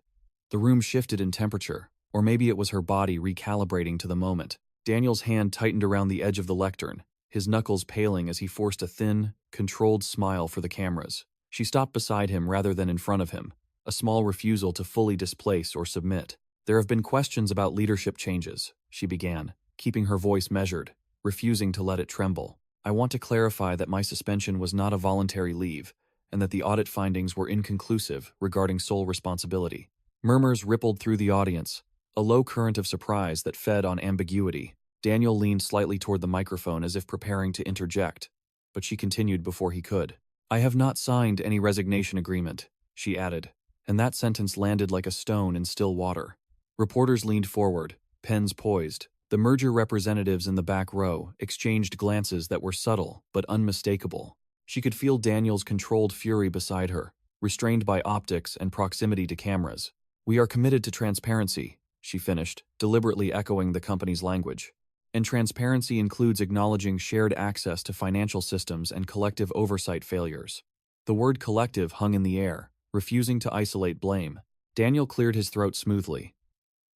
The room shifted in temperature, or maybe it was her body recalibrating to the moment. Daniel's hand tightened around the edge of the lectern, his knuckles paling as he forced a thin, controlled smile for the cameras. She stopped beside him rather than in front of him, a small refusal to fully displace or submit. There have been questions about leadership changes, she began, keeping her voice measured, refusing to let it tremble. I want to clarify that my suspension was not a voluntary leave, and that the audit findings were inconclusive regarding sole responsibility. Murmurs rippled through the audience, a low current of surprise that fed on ambiguity. Daniel leaned slightly toward the microphone as if preparing to interject, but she continued before he could. I have not signed any resignation agreement, she added, and that sentence landed like a stone in still water. Reporters leaned forward, pens poised. The merger representatives in the back row exchanged glances that were subtle but unmistakable. She could feel Daniel's controlled fury beside her, restrained by optics and proximity to cameras. We are committed to transparency, she finished, deliberately echoing the company's language. And transparency includes acknowledging shared access to financial systems and collective oversight failures. The word collective hung in the air, refusing to isolate blame. Daniel cleared his throat smoothly.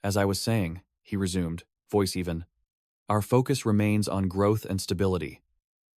As I was saying, he resumed, voice even. Our focus remains on growth and stability.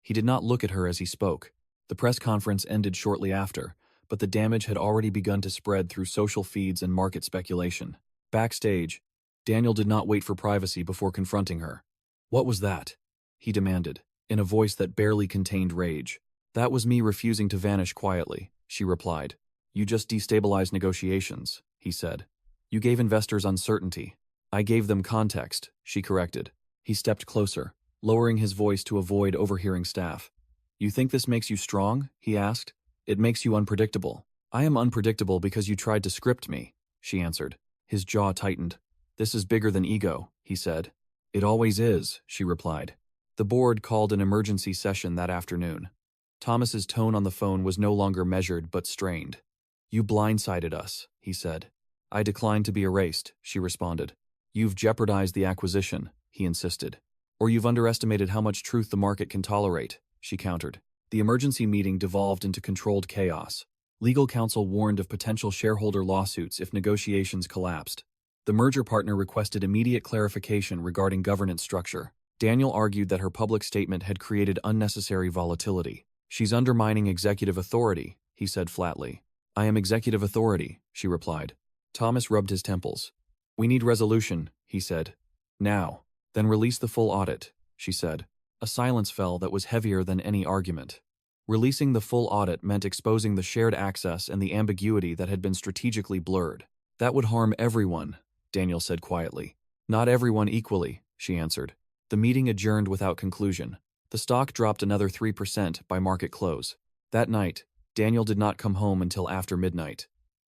He did not look at her as he spoke. The press conference ended shortly after, but the damage had already begun to spread through social feeds and market speculation. Backstage, Daniel did not wait for privacy before confronting her. What was that? He demanded, in a voice that barely contained rage. That was me refusing to vanish quietly, she replied. You just destabilized negotiations, he said. You gave investors uncertainty. I gave them context, she corrected. He stepped closer, lowering his voice to avoid overhearing staff. You think this makes you strong? He asked. It makes you unpredictable. I am unpredictable because you tried to script me, she answered. His jaw tightened. This is bigger than ego, he said. It always is, she replied. The board called an emergency session that afternoon. Thomas's tone on the phone was no longer measured but strained. You blindsided us, he said. I declined to be erased, she responded. You've jeopardized the acquisition, he insisted. Or you've underestimated how much truth the market can tolerate, she countered. The emergency meeting devolved into controlled chaos. Legal counsel warned of potential shareholder lawsuits if negotiations collapsed. The merger partner requested immediate clarification regarding governance structure. Daniel argued that her public statement had created unnecessary volatility. She's undermining executive authority, he said flatly. I am executive authority, she replied. Thomas rubbed his temples. We need resolution, he said. Now. Then release the full audit, she said. A silence fell that was heavier than any argument. Releasing the full audit meant exposing the shared access and the ambiguity that had been strategically blurred. That would harm everyone, Daniel said quietly. Not everyone equally, she answered. The meeting adjourned without conclusion. The stock dropped another 3% by market close. That night, Daniel did not come home until after midnight.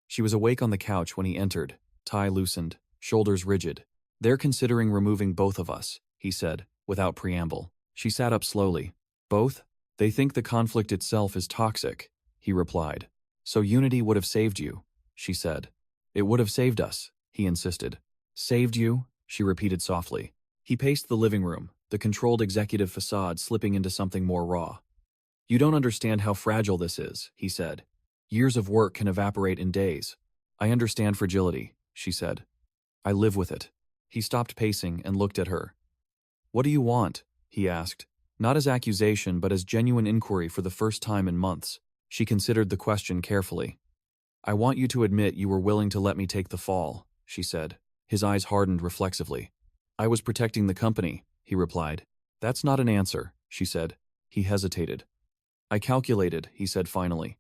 She was awake on the couch when he entered, tie loosened, shoulders rigid. They're considering removing both of us, he said, without preamble. She sat up slowly. Both? They think the conflict itself is toxic, he replied. So unity would have saved you, she said. It would have saved us, he insisted. Saved you? She repeated softly. He paced the living room, the controlled executive facade slipping into something more raw. You don't understand how fragile this is, he said. Years of work can evaporate in days. I understand fragility, she said. I live with it. He stopped pacing and looked at her. What do you want? He asked, not as accusation but as genuine inquiry for the first time in months. She considered the question carefully. I want you to admit you were willing to let me take the fall, she said. His eyes hardened reflexively. I was protecting the company, he replied. That's not an answer, she said. He hesitated. I calculated, he said finally.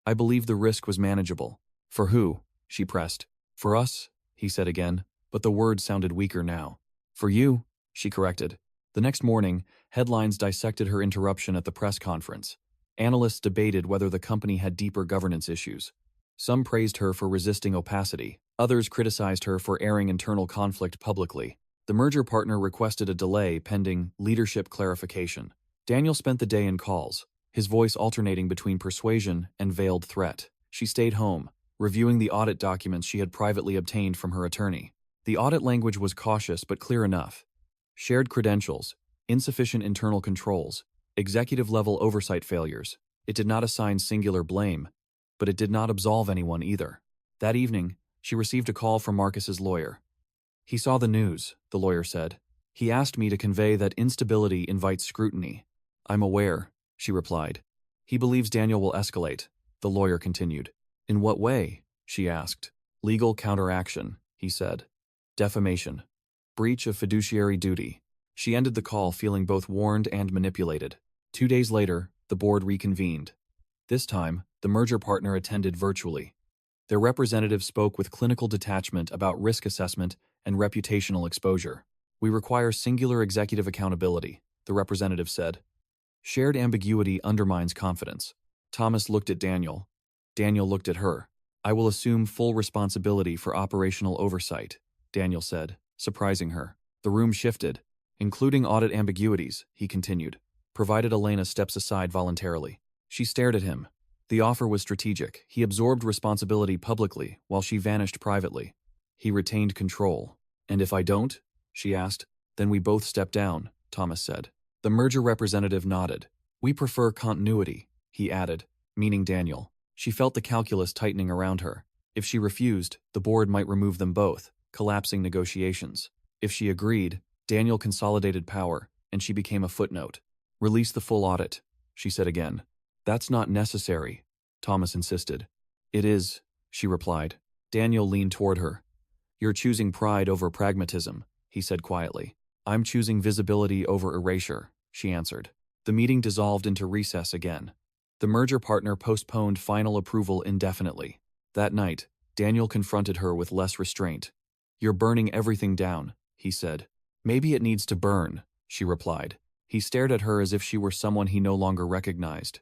I believed the risk was manageable. For who? She pressed. For us, he said again, but the words sounded weaker now. For you, she corrected. The next morning, headlines dissected her interruption at the press conference. Analysts debated whether the company had deeper governance issues. Some praised her for resisting opacity. Others criticized her for airing internal conflict publicly. The merger partner requested a delay pending leadership clarification. Daniel spent the day in calls, his voice alternating between persuasion and veiled threat. She stayed home, reviewing the audit documents she had privately obtained from her attorney. The audit language was cautious but clear enough. Shared credentials, insufficient internal controls, executive-level oversight failures. It did not assign singular blame, but it did not absolve anyone either. That evening, she received a call from Marcus's lawyer. He saw the news, the lawyer said. He asked me to convey that instability invites scrutiny. I'm aware, she replied. He believes Daniel will escalate, the lawyer continued. In what way? She asked. Legal counteraction, he said. Defamation. Breach of fiduciary duty. She ended the call feeling both warned and manipulated. 2 days later, the board reconvened. This time, the merger partner attended virtually. Their representative spoke with clinical detachment about risk assessment and reputational exposure. We require singular executive accountability, the representative said. Shared ambiguity undermines confidence. Thomas looked at Daniel. Daniel looked at her. I will assume full responsibility for operational oversight, Daniel said, surprising her. The room shifted. Including audit ambiguities, he continued, provided Elena steps aside voluntarily. She stared at him. The offer was strategic. He absorbed responsibility publicly while she vanished privately. He retained control. And if I don't? She asked. Then we both step down, Thomas said. The merger representative nodded. We prefer continuity, he added, meaning Daniel. She felt the calculus tightening around her. If she refused, the board might remove them both, collapsing negotiations. If she agreed, Daniel consolidated power, and she became a footnote. Release the full audit, she said again. That's not necessary, Thomas insisted. It is, she replied. Daniel leaned toward her. You're choosing pride over pragmatism, he said quietly. I'm choosing visibility over erasure, she answered. The meeting dissolved into recess again. The merger partner postponed final approval indefinitely. That night, Daniel confronted her with less restraint. You're burning everything down, he said. Maybe it needs to burn, she replied. He stared at her as if she were someone he no longer recognized.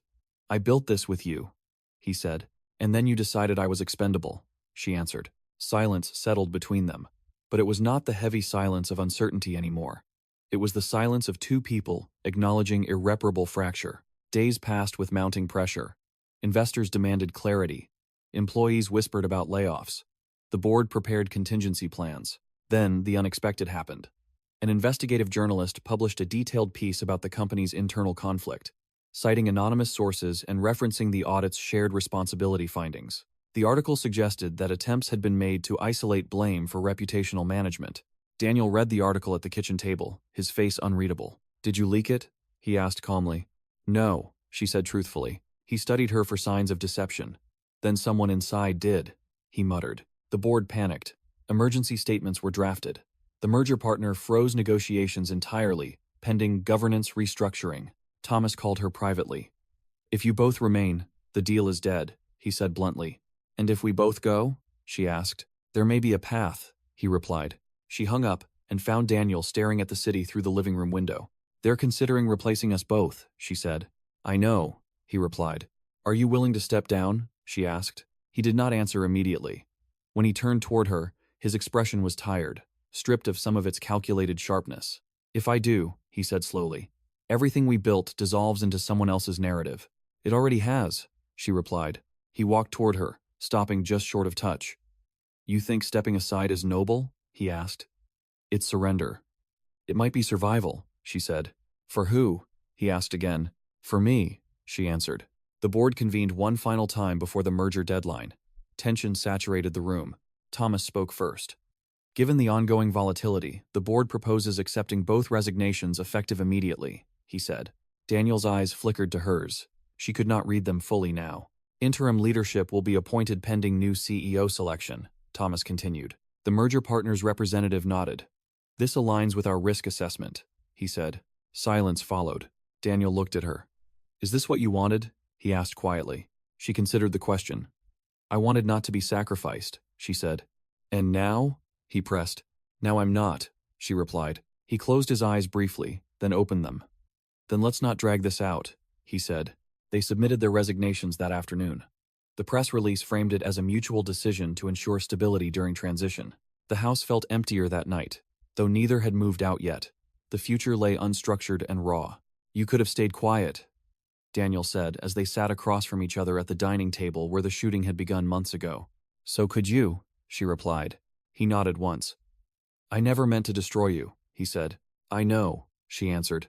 I built this with you, he said. And then you decided I was expendable, she answered. Silence settled between them. But it was not the heavy silence of uncertainty anymore. It was the silence of two people acknowledging irreparable fracture. Days passed with mounting pressure. Investors demanded clarity. Employees whispered about layoffs. The board prepared contingency plans. Then the unexpected happened. An investigative journalist published a detailed piece about the company's internal conflict, citing anonymous sources and referencing the audit's shared responsibility findings. The article suggested that attempts had been made to isolate blame for reputational management. Daniel read the article at the kitchen table, his face unreadable. Did you leak it? He asked calmly. No, she said truthfully. He studied her for signs of deception. Then someone inside did, he muttered. The board panicked. Emergency statements were drafted. The merger partner froze negotiations entirely, pending governance restructuring. Thomas called her privately. If you both remain, the deal is dead, he said bluntly. And if we both go? She asked. There may be a path, he replied. She hung up and found Daniel staring at the city through the living room window. They're considering replacing us both, she said. I know, he replied. Are you willing to step down? She asked. He did not answer immediately. When he turned toward her, his expression was tired, stripped of some of its calculated sharpness. If I do, he said slowly, everything we built dissolves into someone else's narrative. It already has, she replied. He walked toward her, stopping just short of touch. You think stepping aside is noble? He asked. It's surrender. It might be survival, she said. For who? He asked again. For me, she answered. The board convened one final time before the merger deadline. Tension saturated the room. Thomas spoke first. Given the ongoing volatility, the board proposes accepting both resignations effective immediately, he said. Daniel's eyes flickered to hers. She could not read them fully now. Interim leadership will be appointed pending new CEO selection, Thomas continued. The merger partner's representative nodded. This aligns with our risk assessment, he said. Silence followed. Daniel looked at her. Is this what you wanted? He asked quietly. She considered the question. I wanted not to be sacrificed, she said. And now? He pressed. Now I'm not, she replied. He closed his eyes briefly, then opened them. Then let's not drag this out, he said. They submitted their resignations that afternoon. The press release framed it as a mutual decision to ensure stability during transition. The house felt emptier that night, though neither had moved out yet. The future lay unstructured and raw. You could have stayed quiet, Daniel said as they sat across from each other at the dining table where the shooting had begun months ago. So could you, she replied. He nodded once. I never meant to destroy you, he said. I know, she answered.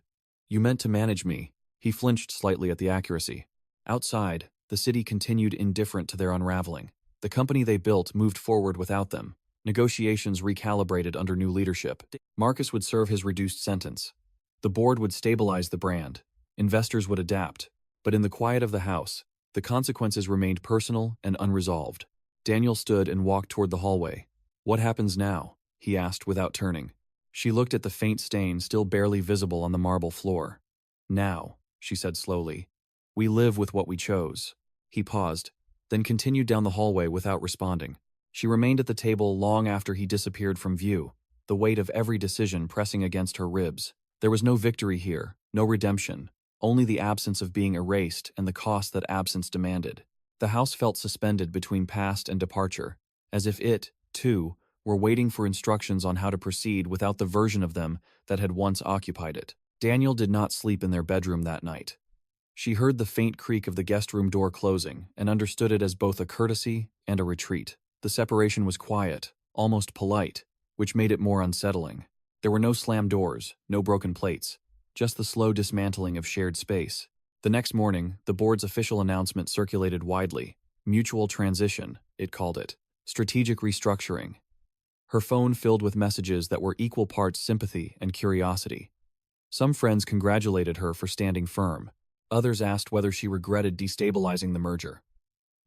You meant to manage me. He flinched slightly at the accuracy. Outside, the city continued indifferent to their unraveling. The company they built moved forward without them. Negotiations recalibrated under new leadership. Marcus would serve his reduced sentence. The board would stabilize the brand. Investors would adapt. But in the quiet of the house, the consequences remained personal and unresolved. Daniel stood and walked toward the hallway. What happens now? He asked without turning. She looked at the faint stain still barely visible on the marble floor. Now, she said slowly, we live with what we chose. He paused, then continued down the hallway without responding. She remained at the table long after he disappeared from view, the weight of every decision pressing against her ribs. There was no victory here, no redemption, only the absence of being erased and the cost that absence demanded. The house felt suspended between past and departure, as if it, too, were waiting for instructions on how to proceed without the version of them that had once occupied it. Daniel did not sleep in their bedroom that night. She heard the faint creak of the guest room door closing and understood it as both a courtesy and a retreat. The separation was quiet, almost polite, which made it more unsettling. There were no slammed doors, no broken plates, just the slow dismantling of shared space. The next morning, the board's official announcement circulated widely. Mutual transition, it called it. Strategic restructuring. her phone filled with messages that were equal parts sympathy and curiosity. Some friends congratulated her for standing firm. Others asked whether she regretted destabilizing the merger.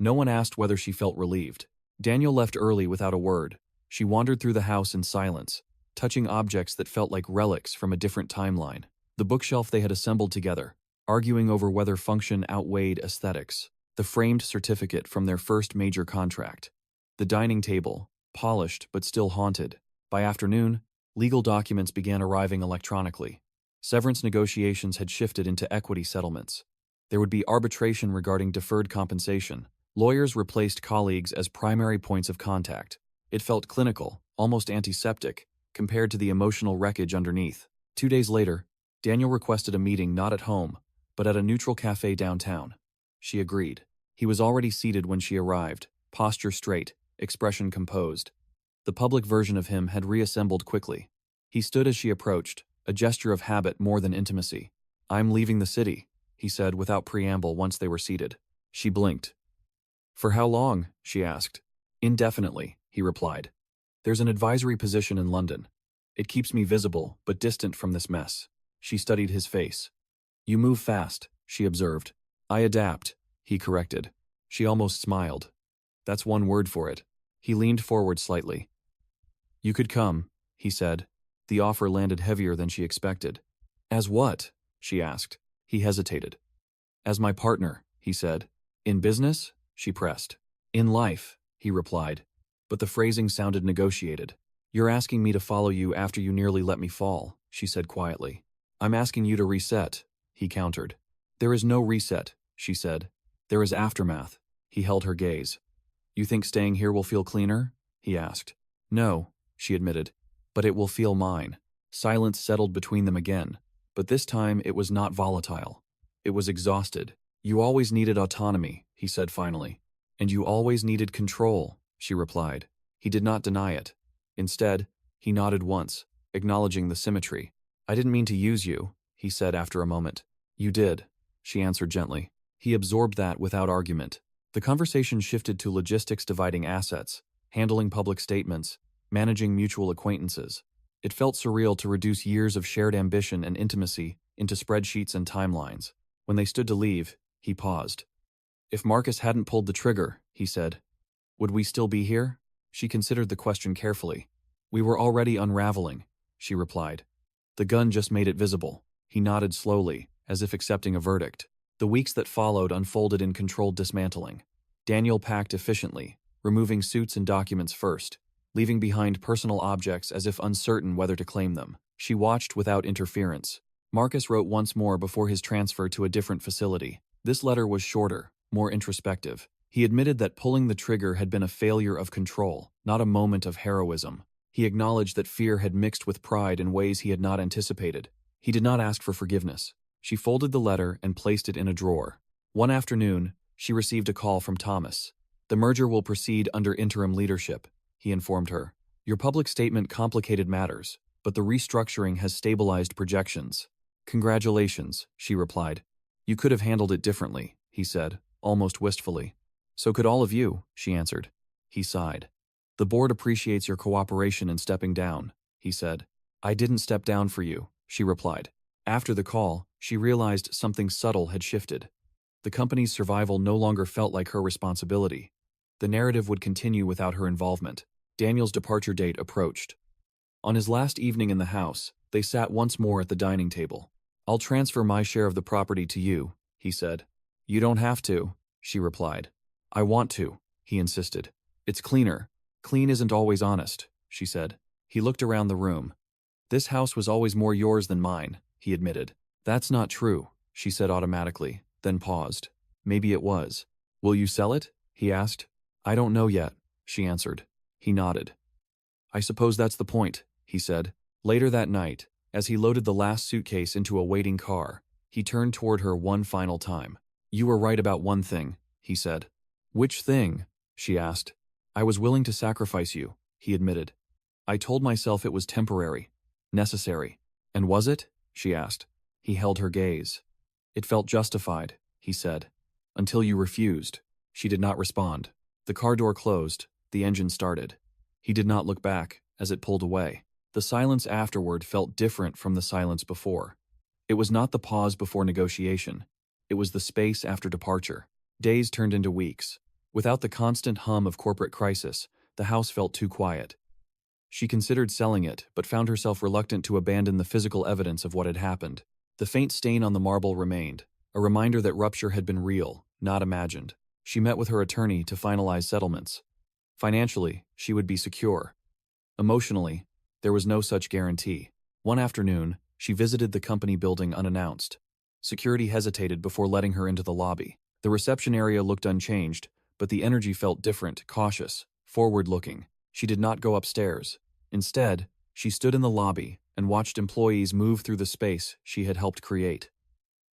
No one asked whether she felt relieved. Daniel left early without a word. She wandered through the house in silence, touching objects that felt like relics from a different timeline. The bookshelf they had assembled together, arguing over whether function outweighed aesthetics. The framed certificate from their first major contract. The dining table, polished but still haunted. By afternoon, legal documents began arriving electronically. Severance negotiations had shifted into equity settlements. There would be arbitration regarding deferred compensation. Lawyers replaced colleagues as primary points of contact. It felt clinical, almost antiseptic, compared to the emotional wreckage underneath. 2 days later, Daniel requested a meeting not at home, but at a neutral cafe downtown. She agreed. He was already seated when she arrived, posture straight, expression composed. The public version of him had reassembled quickly. He stood as she approached, a gesture of habit more than intimacy. "I'm leaving the city," he said without preamble once they were seated. She blinked. "For how long?" she asked. "Indefinitely," he replied. "There's an advisory position in London. It keeps me visible, but distant from this mess." She studied his face. "You move fast," she observed. "I adapt," he corrected. She almost smiled. "That's one word for it." He leaned forward slightly. "You could come," he said. The offer landed heavier than she expected. "As what?" she asked. He hesitated. "As my partner," he said. "In business?" she pressed. "In life," he replied. But the phrasing sounded negotiated. "You're asking me to follow you after you nearly let me fall," she said quietly. "I'm asking you to reset," he countered. "There is no reset," she said. "There is aftermath." He held her gaze. "You think staying here will feel cleaner?" he asked. "No," she admitted. "But it will feel mine." Silence settled between them again, but this time it was not volatile. It was exhausted. "You always needed autonomy," he said finally. "And you always needed control," she replied. He did not deny it. Instead, he nodded once, acknowledging the symmetry. "I didn't mean to use you," he said after a moment. "You did," she answered gently. He absorbed that without argument. The conversation shifted to logistics, dividing assets, handling public statements, managing mutual acquaintances. It felt surreal to reduce years of shared ambition and intimacy into spreadsheets and timelines. When they stood to leave, he paused. "If Marcus hadn't pulled the trigger," he said, "would we still be here?" She considered the question carefully. "We were already unraveling," she replied. "The gun just made it visible." He nodded slowly, as if accepting a verdict. The weeks that followed unfolded in controlled dismantling. Daniel packed efficiently, removing suits and documents first, leaving behind personal objects as if uncertain whether to claim them. She watched without interference. Marcus wrote once more before his transfer to a different facility. This letter was shorter, more introspective. He admitted that pulling the trigger had been a failure of control, not a moment of heroism. He acknowledged that fear had mixed with pride in ways he had not anticipated. He did not ask for forgiveness. She folded the letter and placed it in a drawer. One afternoon, she received a call from Thomas. "The merger will proceed under interim leadership," he informed her. "Your public statement complicated matters, but the restructuring has stabilized projections." "Congratulations," she replied. "You could have handled it differently," he said, almost wistfully. "So could all of you," she answered. He sighed. "The board appreciates your cooperation in stepping down," he said. "I didn't step down for you," she replied. After the call, she realized something subtle had shifted. The company's survival no longer felt like her responsibility. The narrative would continue without her involvement. Daniel's departure date approached. On his last evening in the house, they sat once more at the dining table. "I'll transfer my share of the property to you," he said. "You don't have to," she replied. "I want to," he insisted. "It's cleaner." "Clean isn't always honest," she said. He looked around the room. "This house was always more yours than mine," he admitted. "That's not true," she said automatically, then paused. "Maybe it was." "Will you sell it?" he asked. "I don't know yet," she answered. He nodded. "I suppose that's the point," he said. Later that night, as he loaded the last suitcase into a waiting car, he turned toward her one final time. "You were right about one thing," he said. "Which thing?" she asked. "I was willing to sacrifice you," he admitted. "I told myself it was temporary, necessary." "And was it?" she asked. He held her gaze. "It felt justified," he said. "Until you refused." She did not respond. The car door closed, the engine started. He did not look back, as it pulled away. The silence afterward felt different from the silence before. It was not the pause before negotiation. It was the space after departure. Days turned into weeks. Without the constant hum of corporate crisis, the house felt too quiet. She considered selling it, but found herself reluctant to abandon the physical evidence of what had happened. The faint stain on the marble remained, a reminder that rupture had been real, not imagined. She met with her attorney to finalize settlements. Financially, she would be secure. Emotionally, there was no such guarantee. One afternoon, she visited the company building unannounced. Security hesitated before letting her into the lobby. The reception area looked unchanged, but the energy felt different, cautious, forward-looking. She did not go upstairs. Instead, she stood in the lobby and watched employees move through the space she had helped create.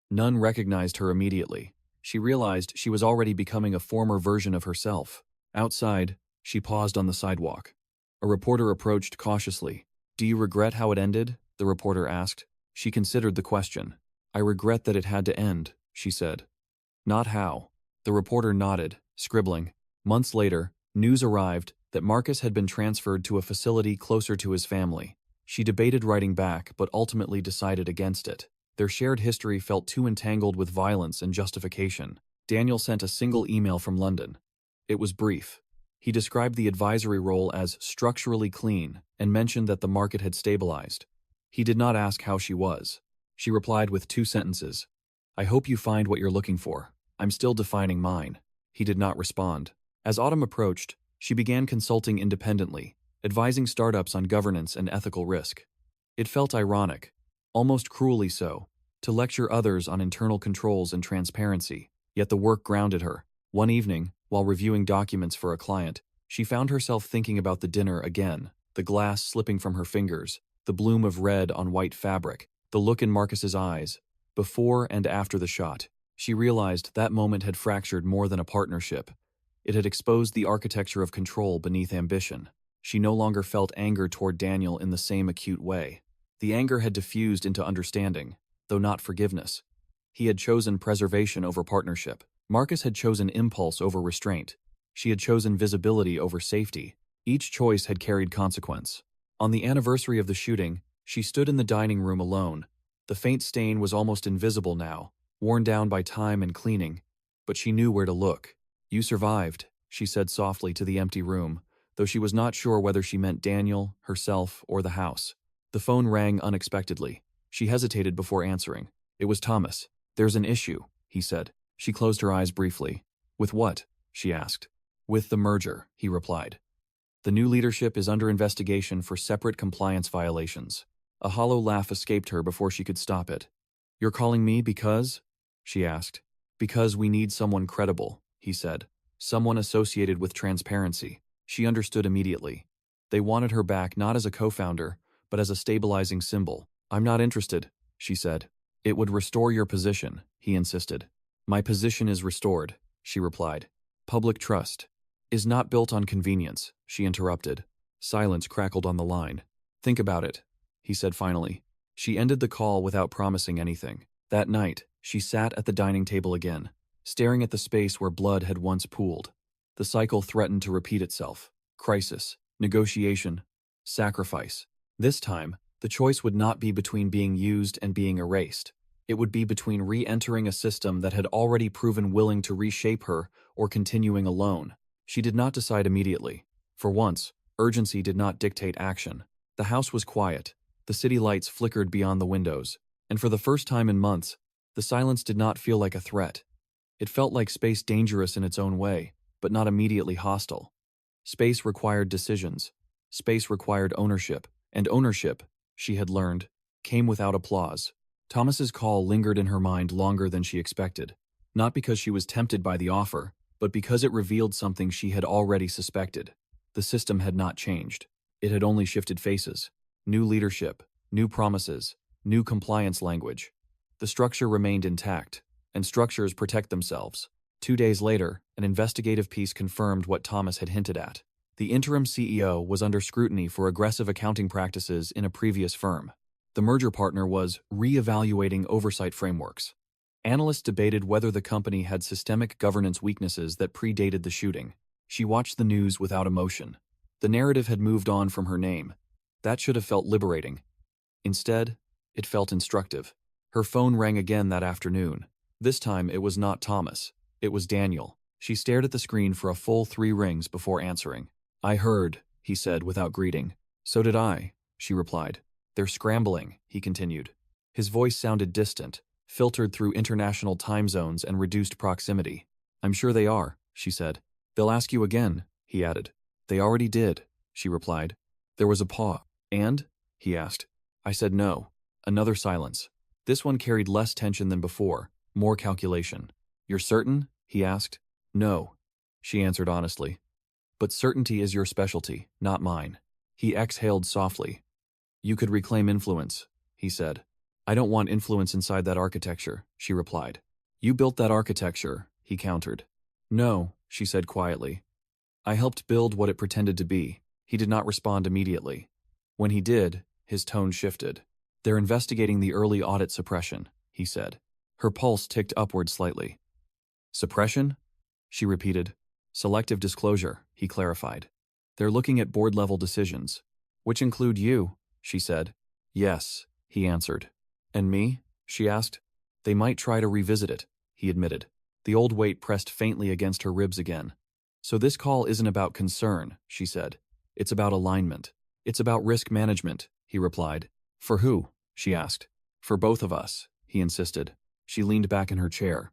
None recognized her immediately. She realized she was already becoming a former version of herself. Outside, she paused on the sidewalk. A reporter approached cautiously. "Do you regret how it ended?" the reporter asked. She considered the question. "I regret that it had to end," she said. "Not how." The reporter nodded, scribbling. Months later, news arrived that Marcus had been transferred to a facility closer to his family. She debated writing back, but ultimately decided against it. Their shared history felt too entangled with violence and justification. Daniel sent a single email from London. It was brief. He described the advisory role as structurally clean and mentioned that the market had stabilized. He did not ask how she was. She replied with 2 sentences. "I hope you find what you're looking for. I'm still defining mine." He did not respond. As autumn approached, she began consulting independently, advising startups on governance and ethical risk. It felt ironic, almost cruelly so, to lecture others on internal controls and transparency, yet the work grounded her. One evening, while reviewing documents for a client, she found herself thinking about the dinner again, the glass slipping from her fingers, the bloom of red on white fabric, the look in Marcus's eyes. Before and after the shot, she realized that moment had fractured more than a partnership. It had exposed the architecture of control beneath ambition. She no longer felt anger toward Daniel in the same acute way. The anger had diffused into understanding, though not forgiveness. He had chosen preservation over partnership. Marcus had chosen impulse over restraint. She had chosen visibility over safety. Each choice had carried consequence. On the anniversary of the shooting, she stood in the dining room alone. The faint stain was almost invisible now, worn down by time and cleaning, but she knew where to look. "You survived," she said softly to the empty room, though she was not sure whether she meant Daniel, herself, or the house. The phone rang unexpectedly. She hesitated before answering. It was Thomas. "There's an issue," he said. She closed her eyes briefly. "With what?" she asked. "With the merger," he replied. "The new leadership is under investigation for separate compliance violations." A hollow laugh escaped her before she could stop it. "You're calling me because?" she asked. "Because we need someone credible," he said. "Someone associated with transparency." She understood immediately. They wanted her back not as a co-founder, but as a stabilizing symbol. "I'm not interested," she said. "It would restore your position," he insisted. "My position is restored," she replied. "Public trust is not built on convenience," she interrupted. Silence crackled on the line. "Think about it," he said finally. She ended the call without promising anything. That night, she sat at the dining table again, staring at the space where blood had once pooled. The cycle threatened to repeat itself. Crisis, negotiation, sacrifice. This time, the choice would not be between being used and being erased. It would be between re-entering a system that had already proven willing to reshape her or continuing alone. She did not decide immediately. For once, urgency did not dictate action. The house was quiet. The city lights flickered beyond the windows. And for the first time in months, the silence did not feel like a threat. It felt like space dangerous in its own way, but not immediately hostile. Space required decisions. Space required ownership. And ownership, she had learned, came without applause. Thomas's call lingered in her mind longer than she expected, not because she was tempted by the offer, but because it revealed something she had already suspected. The system had not changed. It had only shifted faces. New leadership, new promises, new compliance language. The structure remained intact, and structures protect themselves. 2 days later, an investigative piece confirmed what Thomas had hinted at. The interim CEO was under scrutiny for aggressive accounting practices in a previous firm. The merger partner was re-evaluating oversight frameworks. Analysts debated whether the company had systemic governance weaknesses that predated the shooting. She watched the news without emotion. The narrative had moved on from her name. That should have felt liberating. Instead, it felt instructive. Her phone rang again that afternoon. This time, it was not Thomas. It was Daniel. She stared at the screen for a full 3 rings before answering. "I heard," he said without greeting. "So did I," she replied. "They're scrambling," he continued. His voice sounded distant, filtered through international time zones and reduced proximity. "I'm sure they are," she said. "They'll ask you again," he added. "They already did," she replied. There was a pause. "And?" he asked. I said no. Another silence. This one carried less tension than before, more calculation. "You're certain?" he asked. "No," she answered honestly. "But certainty is your specialty, not mine." He exhaled softly. "You could reclaim influence," he said. "I don't want influence inside that architecture," she replied. "You built that architecture," he countered. "No," she said quietly. "I helped build what it pretended to be." He did not respond immediately. When he did, his tone shifted. "They're investigating the early audit suppression," he said. Her pulse ticked upward slightly. "Suppression?" she repeated. "Selective disclosure," he clarified. "They're looking at board-level decisions." "Which include you," she said. "Yes," he answered. "And me?" she asked. "They might try to revisit it," he admitted. The old weight pressed faintly against her ribs again. "So this call isn't about concern," she said. "It's about alignment. It's about risk management," he replied. "For who?" she asked. "For both of us," he insisted. She leaned back in her chair.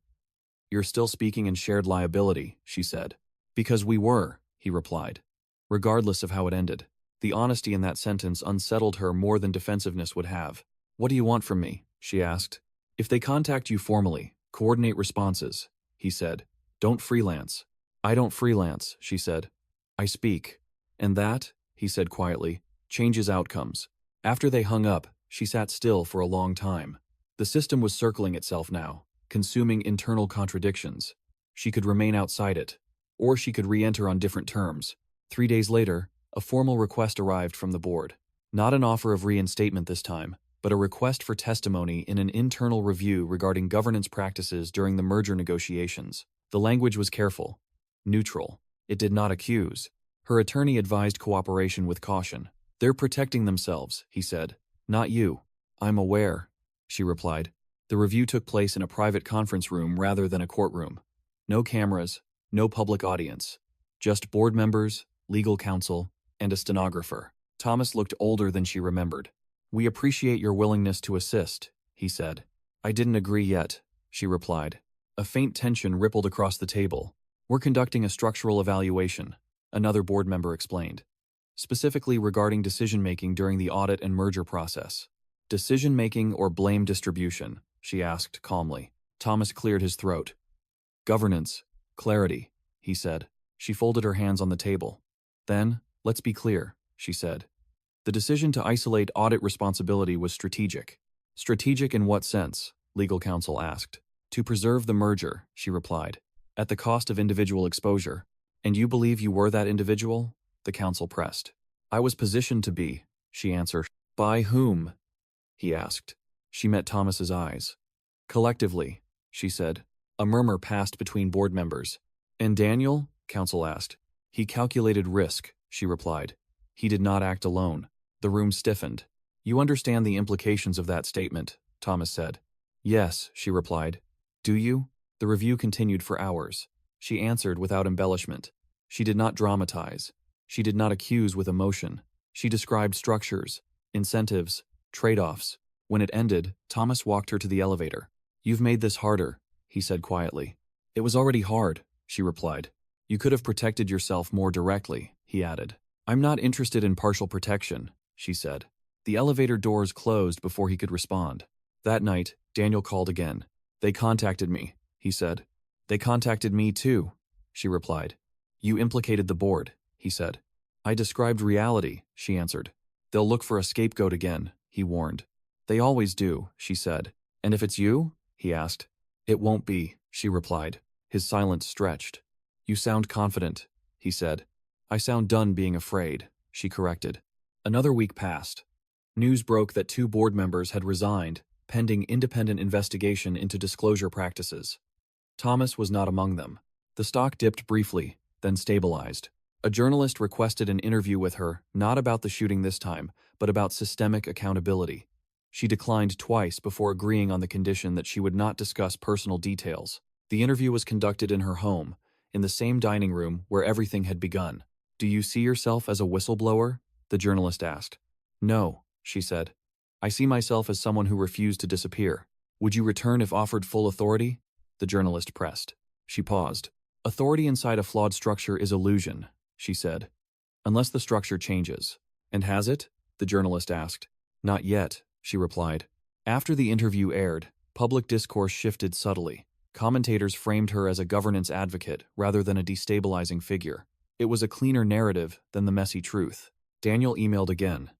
"You're still speaking in shared liability," she said. "Because we were," he replied. Regardless of how it ended, the honesty in that sentence unsettled her more than defensiveness would have. "What do you want from me?" she asked. "If they contact you formally, coordinate responses," he said. "Don't freelance." "I don't freelance," she said. "I speak." "And that," he said quietly, "changes outcomes." After they hung up, she sat still for a long time. The system was circling itself now, consuming internal contradictions. She could remain outside it, or she could re-enter on different terms. 3 days later, a formal request arrived from the board. Not an offer of reinstatement this time, but a request for testimony in an internal review regarding governance practices during the merger negotiations. The language was careful, neutral. It did not accuse. Her attorney advised cooperation with caution. "They're protecting themselves," he said. "Not you." "I'm aware," she replied. The review took place in a private conference room rather than a courtroom. No cameras, no public audience. Just board members, legal counsel, and a stenographer. Thomas looked older than she remembered. "We appreciate your willingness to assist," he said. "I didn't agree yet," she replied. A faint tension rippled across the table. "We're conducting a structural evaluation," another board member explained. "Specifically regarding decision-making during the audit and merger process." "Decision-making or blame distribution?" she asked calmly. Thomas cleared his throat. "Governance, clarity," he said. She folded her hands on the table. "Then, let's be clear," she said. "The decision to isolate audit responsibility was strategic." "Strategic in what sense?" legal counsel asked. "To preserve the merger," she replied, "at the cost of individual exposure." "And you believe you were that individual?" the counsel pressed. "I was positioned to be," she answered. "By whom?" he asked. She met Thomas's eyes. "Collectively," she said. A murmur passed between board members. "And Daniel?" counsel asked. "He calculated risk," she replied. "He did not act alone." The room stiffened. "You understand the implications of that statement," Thomas said. "Yes," she replied. "Do you?" The review continued for hours. She answered without embellishment. She did not dramatize. She did not accuse with emotion. She described structures, incentives, trade-offs. When it ended, Thomas walked her to the elevator. "You've made this harder," he said quietly. "It was already hard," she replied. "You could have protected yourself more directly," he added. "I'm not interested in partial protection," she said. The elevator doors closed before he could respond. That night, Daniel called again. "They contacted me," he said. "They contacted me too," she replied. "You implicated the board," he said. "I described reality," she answered. "They'll look for a scapegoat again," he warned. "They always do," she said. "And if it's you?" he asked. "It won't be," she replied. His silence stretched. "You sound confident," he said. "I sound done being afraid," she corrected. Another week passed. News broke that 2 board members had resigned, pending independent investigation into disclosure practices. Thomas was not among them. The stock dipped briefly, then stabilized. A journalist requested an interview with her, not about the shooting this time, but about systemic accountability. She declined twice before agreeing on the condition that she would not discuss personal details. The interview was conducted in her home, in the same dining room where everything had begun. "Do you see yourself as a whistleblower?" the journalist asked. "No," she said. "I see myself as someone who refused to disappear." "Would you return if offered full authority?" the journalist pressed. She paused. "Authority inside a flawed structure is illusion," she said. "Unless the structure changes." "And has it?" the journalist asked. "Not yet," she replied. After the interview aired, public discourse shifted subtly. Commentators framed her as a governance advocate rather than a destabilizing figure. It was a cleaner narrative than the messy truth. Daniel emailed again.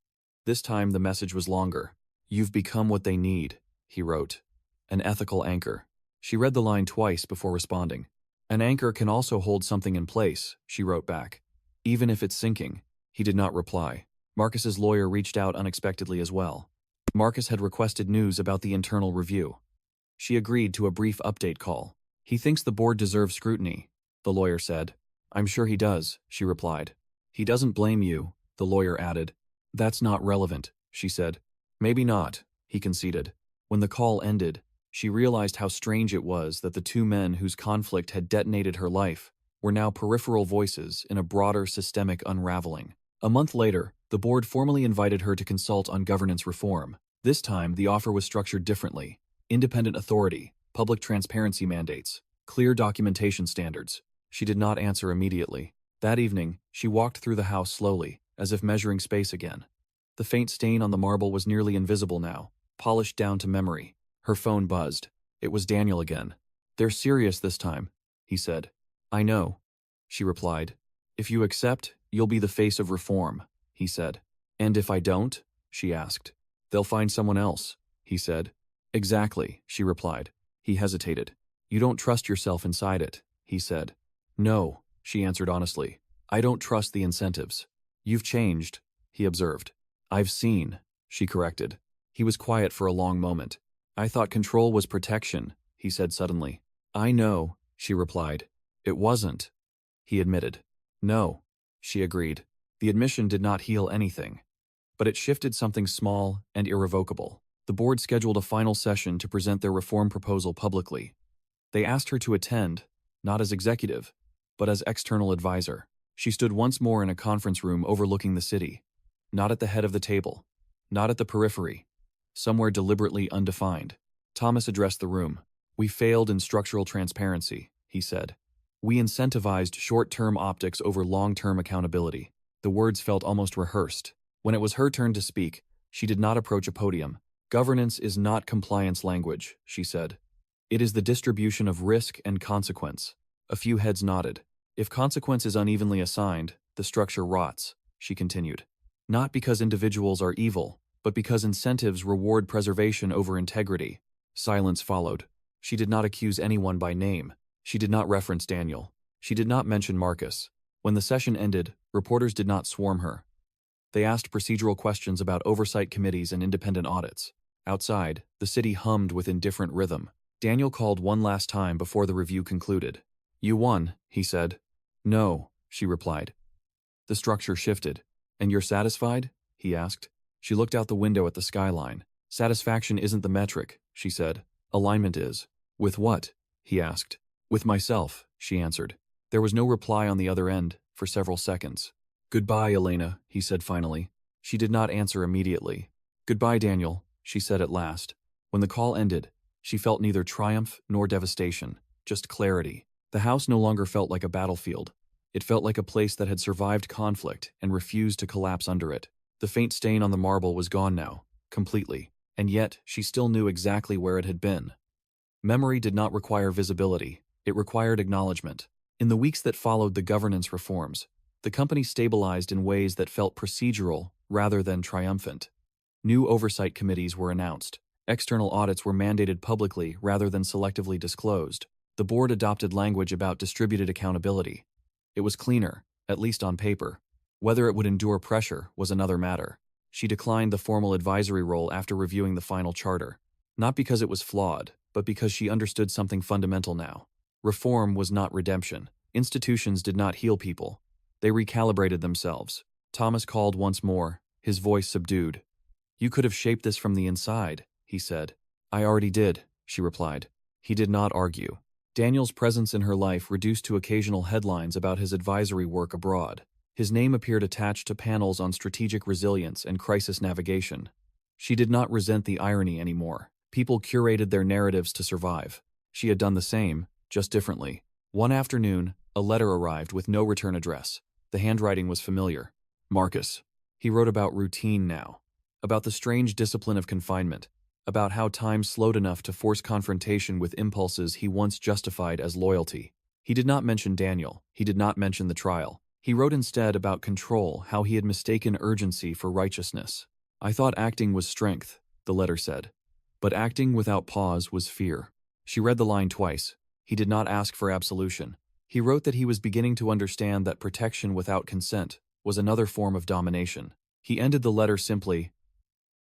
This time the message was longer. "You've become what they need," he wrote. "An ethical anchor." She read the line twice before responding. "An anchor can also hold something in place," she wrote back. "Even if it's sinking." He did not reply. Marcus's lawyer reached out unexpectedly as well. Marcus had requested news about the internal review. She agreed to a brief update call. "He thinks the board deserves scrutiny," the lawyer said. "I'm sure he does," she replied. "He doesn't blame you," the lawyer added. "That's not relevant," she said. "Maybe not," he conceded. When the call ended, she realized how strange it was that the two men whose conflict had detonated her life were now peripheral voices in a broader systemic unraveling. A month later, the board formally invited her to consult on governance reform. This time, the offer was structured differently. Independent authority, public transparency mandates, clear documentation standards. She did not answer immediately. That evening, she walked through the house slowly, as if measuring space again. The faint stain on the marble was nearly invisible now, polished down to memory. Her phone buzzed. It was Daniel again. "They're serious this time," he said. "I know," she replied. "If you accept, you'll be the face of reform," he said. "And if I don't?" she asked. "They'll find someone else," he said. "Exactly," she replied. He hesitated. "You don't trust yourself inside it," he said. "No," she answered honestly. "I don't trust the incentives." "You've changed," he observed. "I've seen," she corrected. He was quiet for a long moment. "I thought control was protection," he said suddenly. "I know," she replied. "It wasn't," he admitted. "No," she agreed. The admission did not heal anything, but it shifted something small and irrevocable. The board scheduled a final session to present their reform proposal publicly. They asked her to attend, not as executive, but as external advisor. She stood once more in a conference room overlooking the city, not at the head of the table, not at the periphery, somewhere deliberately undefined. Thomas addressed the room. "We failed in structural transparency," he said. "We incentivized short-term optics over long-term accountability." The words felt almost rehearsed. When it was her turn to speak, she did not approach a podium. "Governance is not compliance language," she said. "It is the distribution of risk and consequence." A few heads nodded. "If consequence is unevenly assigned, the structure rots," she continued. "Not because individuals are evil, but because incentives reward preservation over integrity." Silence followed. She did not accuse anyone by name. She did not reference Daniel. She did not mention Marcus. When the session ended, reporters did not swarm her. They asked procedural questions about oversight committees and independent audits. Outside, the city hummed with indifferent rhythm. Daniel called one last time before the review concluded. "You won," he said. "No," she replied. The structure shifted. "And you're satisfied?" he asked. She looked out the window at the skyline. "Satisfaction isn't the metric," she said. "Alignment is." "With what?" he asked. "With myself," she answered. There was no reply on the other end for several seconds. "Goodbye, Elena," he said finally. She did not answer immediately. "Goodbye, Daniel," she said at last. When the call ended, she felt neither triumph nor devastation, just clarity. The house no longer felt like a battlefield. It felt like a place that had survived conflict and refused to collapse under it. The faint stain on the marble was gone now, completely, and yet she still knew exactly where it had been. Memory did not require visibility, it required acknowledgement. In the weeks that followed the governance reforms, the company stabilized in ways that felt procedural rather than triumphant. New oversight committees were announced. External audits were mandated publicly rather than selectively disclosed. The board adopted language about distributed accountability. It was cleaner, at least on paper. Whether it would endure pressure was another matter. She declined the formal advisory role after reviewing the final charter, not because it was flawed, but because she understood something fundamental now. Reform was not redemption. Institutions did not heal people. They recalibrated themselves. Thomas called once more, his voice subdued. "You could have shaped this from the inside," he said. "I already did," she replied. He did not argue. Daniel's presence in her life reduced to occasional headlines about his advisory work abroad. His name appeared attached to panels on strategic resilience and crisis navigation. She did not resent the irony anymore. People curated their narratives to survive. She had done the same, just differently. One afternoon, a letter arrived with no return address. The handwriting was familiar. Marcus. He wrote about routine now, about the strange discipline of confinement, about how time slowed enough to force confrontation with impulses he once justified as loyalty. He did not mention Daniel. He did not mention the trial. He wrote instead about control, how he had mistaken urgency for righteousness. "I thought acting was strength," the letter said. "But acting without pause was fear." She read the line twice. He did not ask for absolution. He wrote that he was beginning to understand that protection without consent was another form of domination. He ended the letter simply,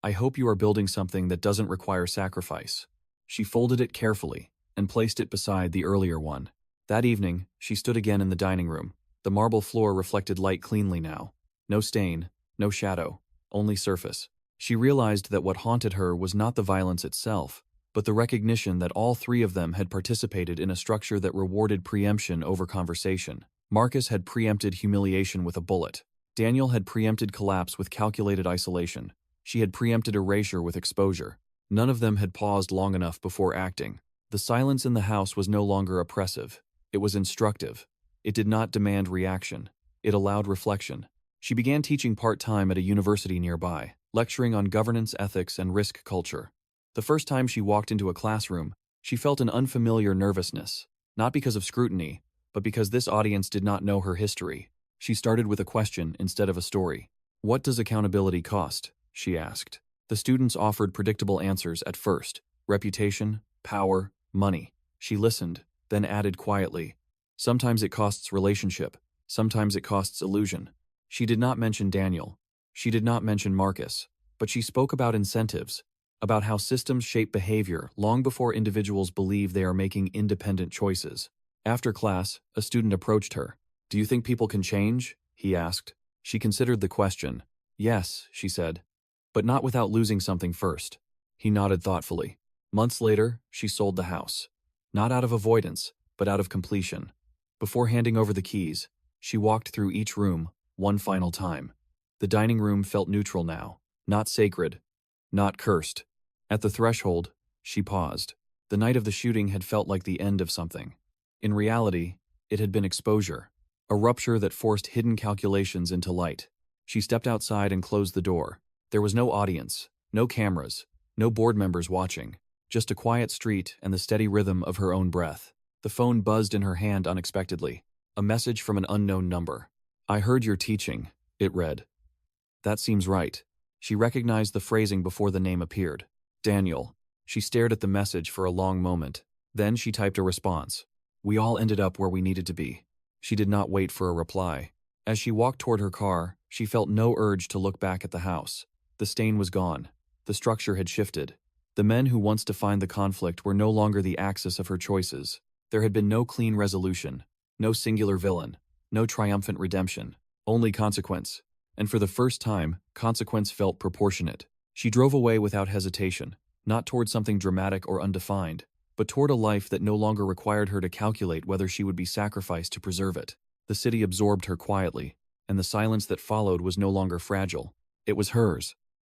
"I hope you are building something that doesn't require sacrifice." She folded it carefully and placed it beside the earlier one. That evening, she stood again in the dining room. The marble floor reflected light cleanly now. No stain, no shadow, only surface. She realized that what haunted her was not the violence itself, but the recognition that all three of them had participated in a structure that rewarded preemption over conversation. Marcus had preempted humiliation with a bullet. Daniel had preempted collapse with calculated isolation. She had preempted erasure with exposure. None of them had paused long enough before acting. The silence in the house was no longer oppressive. It was instructive. It did not demand reaction. It allowed reflection. She began teaching part-time at a university nearby, lecturing on governance ethics and risk culture. The first time she walked into a classroom, she felt an unfamiliar nervousness, not because of scrutiny, but because this audience did not know her history. She started with a question instead of a story. "What does accountability cost?" she asked. The students offered predictable answers at first: reputation, power, money. She listened, then added quietly, "Sometimes it costs relationship, sometimes it costs illusion." She did not mention Daniel. She did not mention Marcus, but she spoke about incentives, about how systems shape behavior long before individuals believe they are making independent choices. After class, a student approached her. "Do you think people can change?" he asked. She considered the question. "Yes," she said, "but not without losing something first." He nodded thoughtfully. Months later, she sold the house. Not out of avoidance, but out of completion. Before handing over the keys, she walked through each room, one final time. The dining room felt neutral now, not sacred, not cursed. At the threshold, she paused. The night of the shooting had felt like the end of something. In reality, it had been exposure, a rupture that forced hidden calculations into light. She stepped outside and closed the door. There was no audience, no cameras, no board members watching, just a quiet street and the steady rhythm of her own breath. The phone buzzed in her hand unexpectedly. A message from an unknown number. "I heard you're teaching," it read. That seems right. She recognized the phrasing before the name appeared. Daniel. She stared at the message for a long moment. Then she typed a response. "We all ended up where we needed to be." She did not wait for a reply. As she walked toward her car, she felt no urge to look back at the house. The stain was gone. The structure had shifted. The men who once defined the conflict were no longer the axis of her choices. There had been no clean resolution, no singular villain, no triumphant redemption, only consequence. And for the first time, consequence felt proportionate. She drove away without hesitation, not toward something dramatic or undefined, but toward a life that no longer required her to calculate whether she would be sacrificed to preserve it. The city absorbed her quietly, and the silence that followed was no longer fragile. It was hers.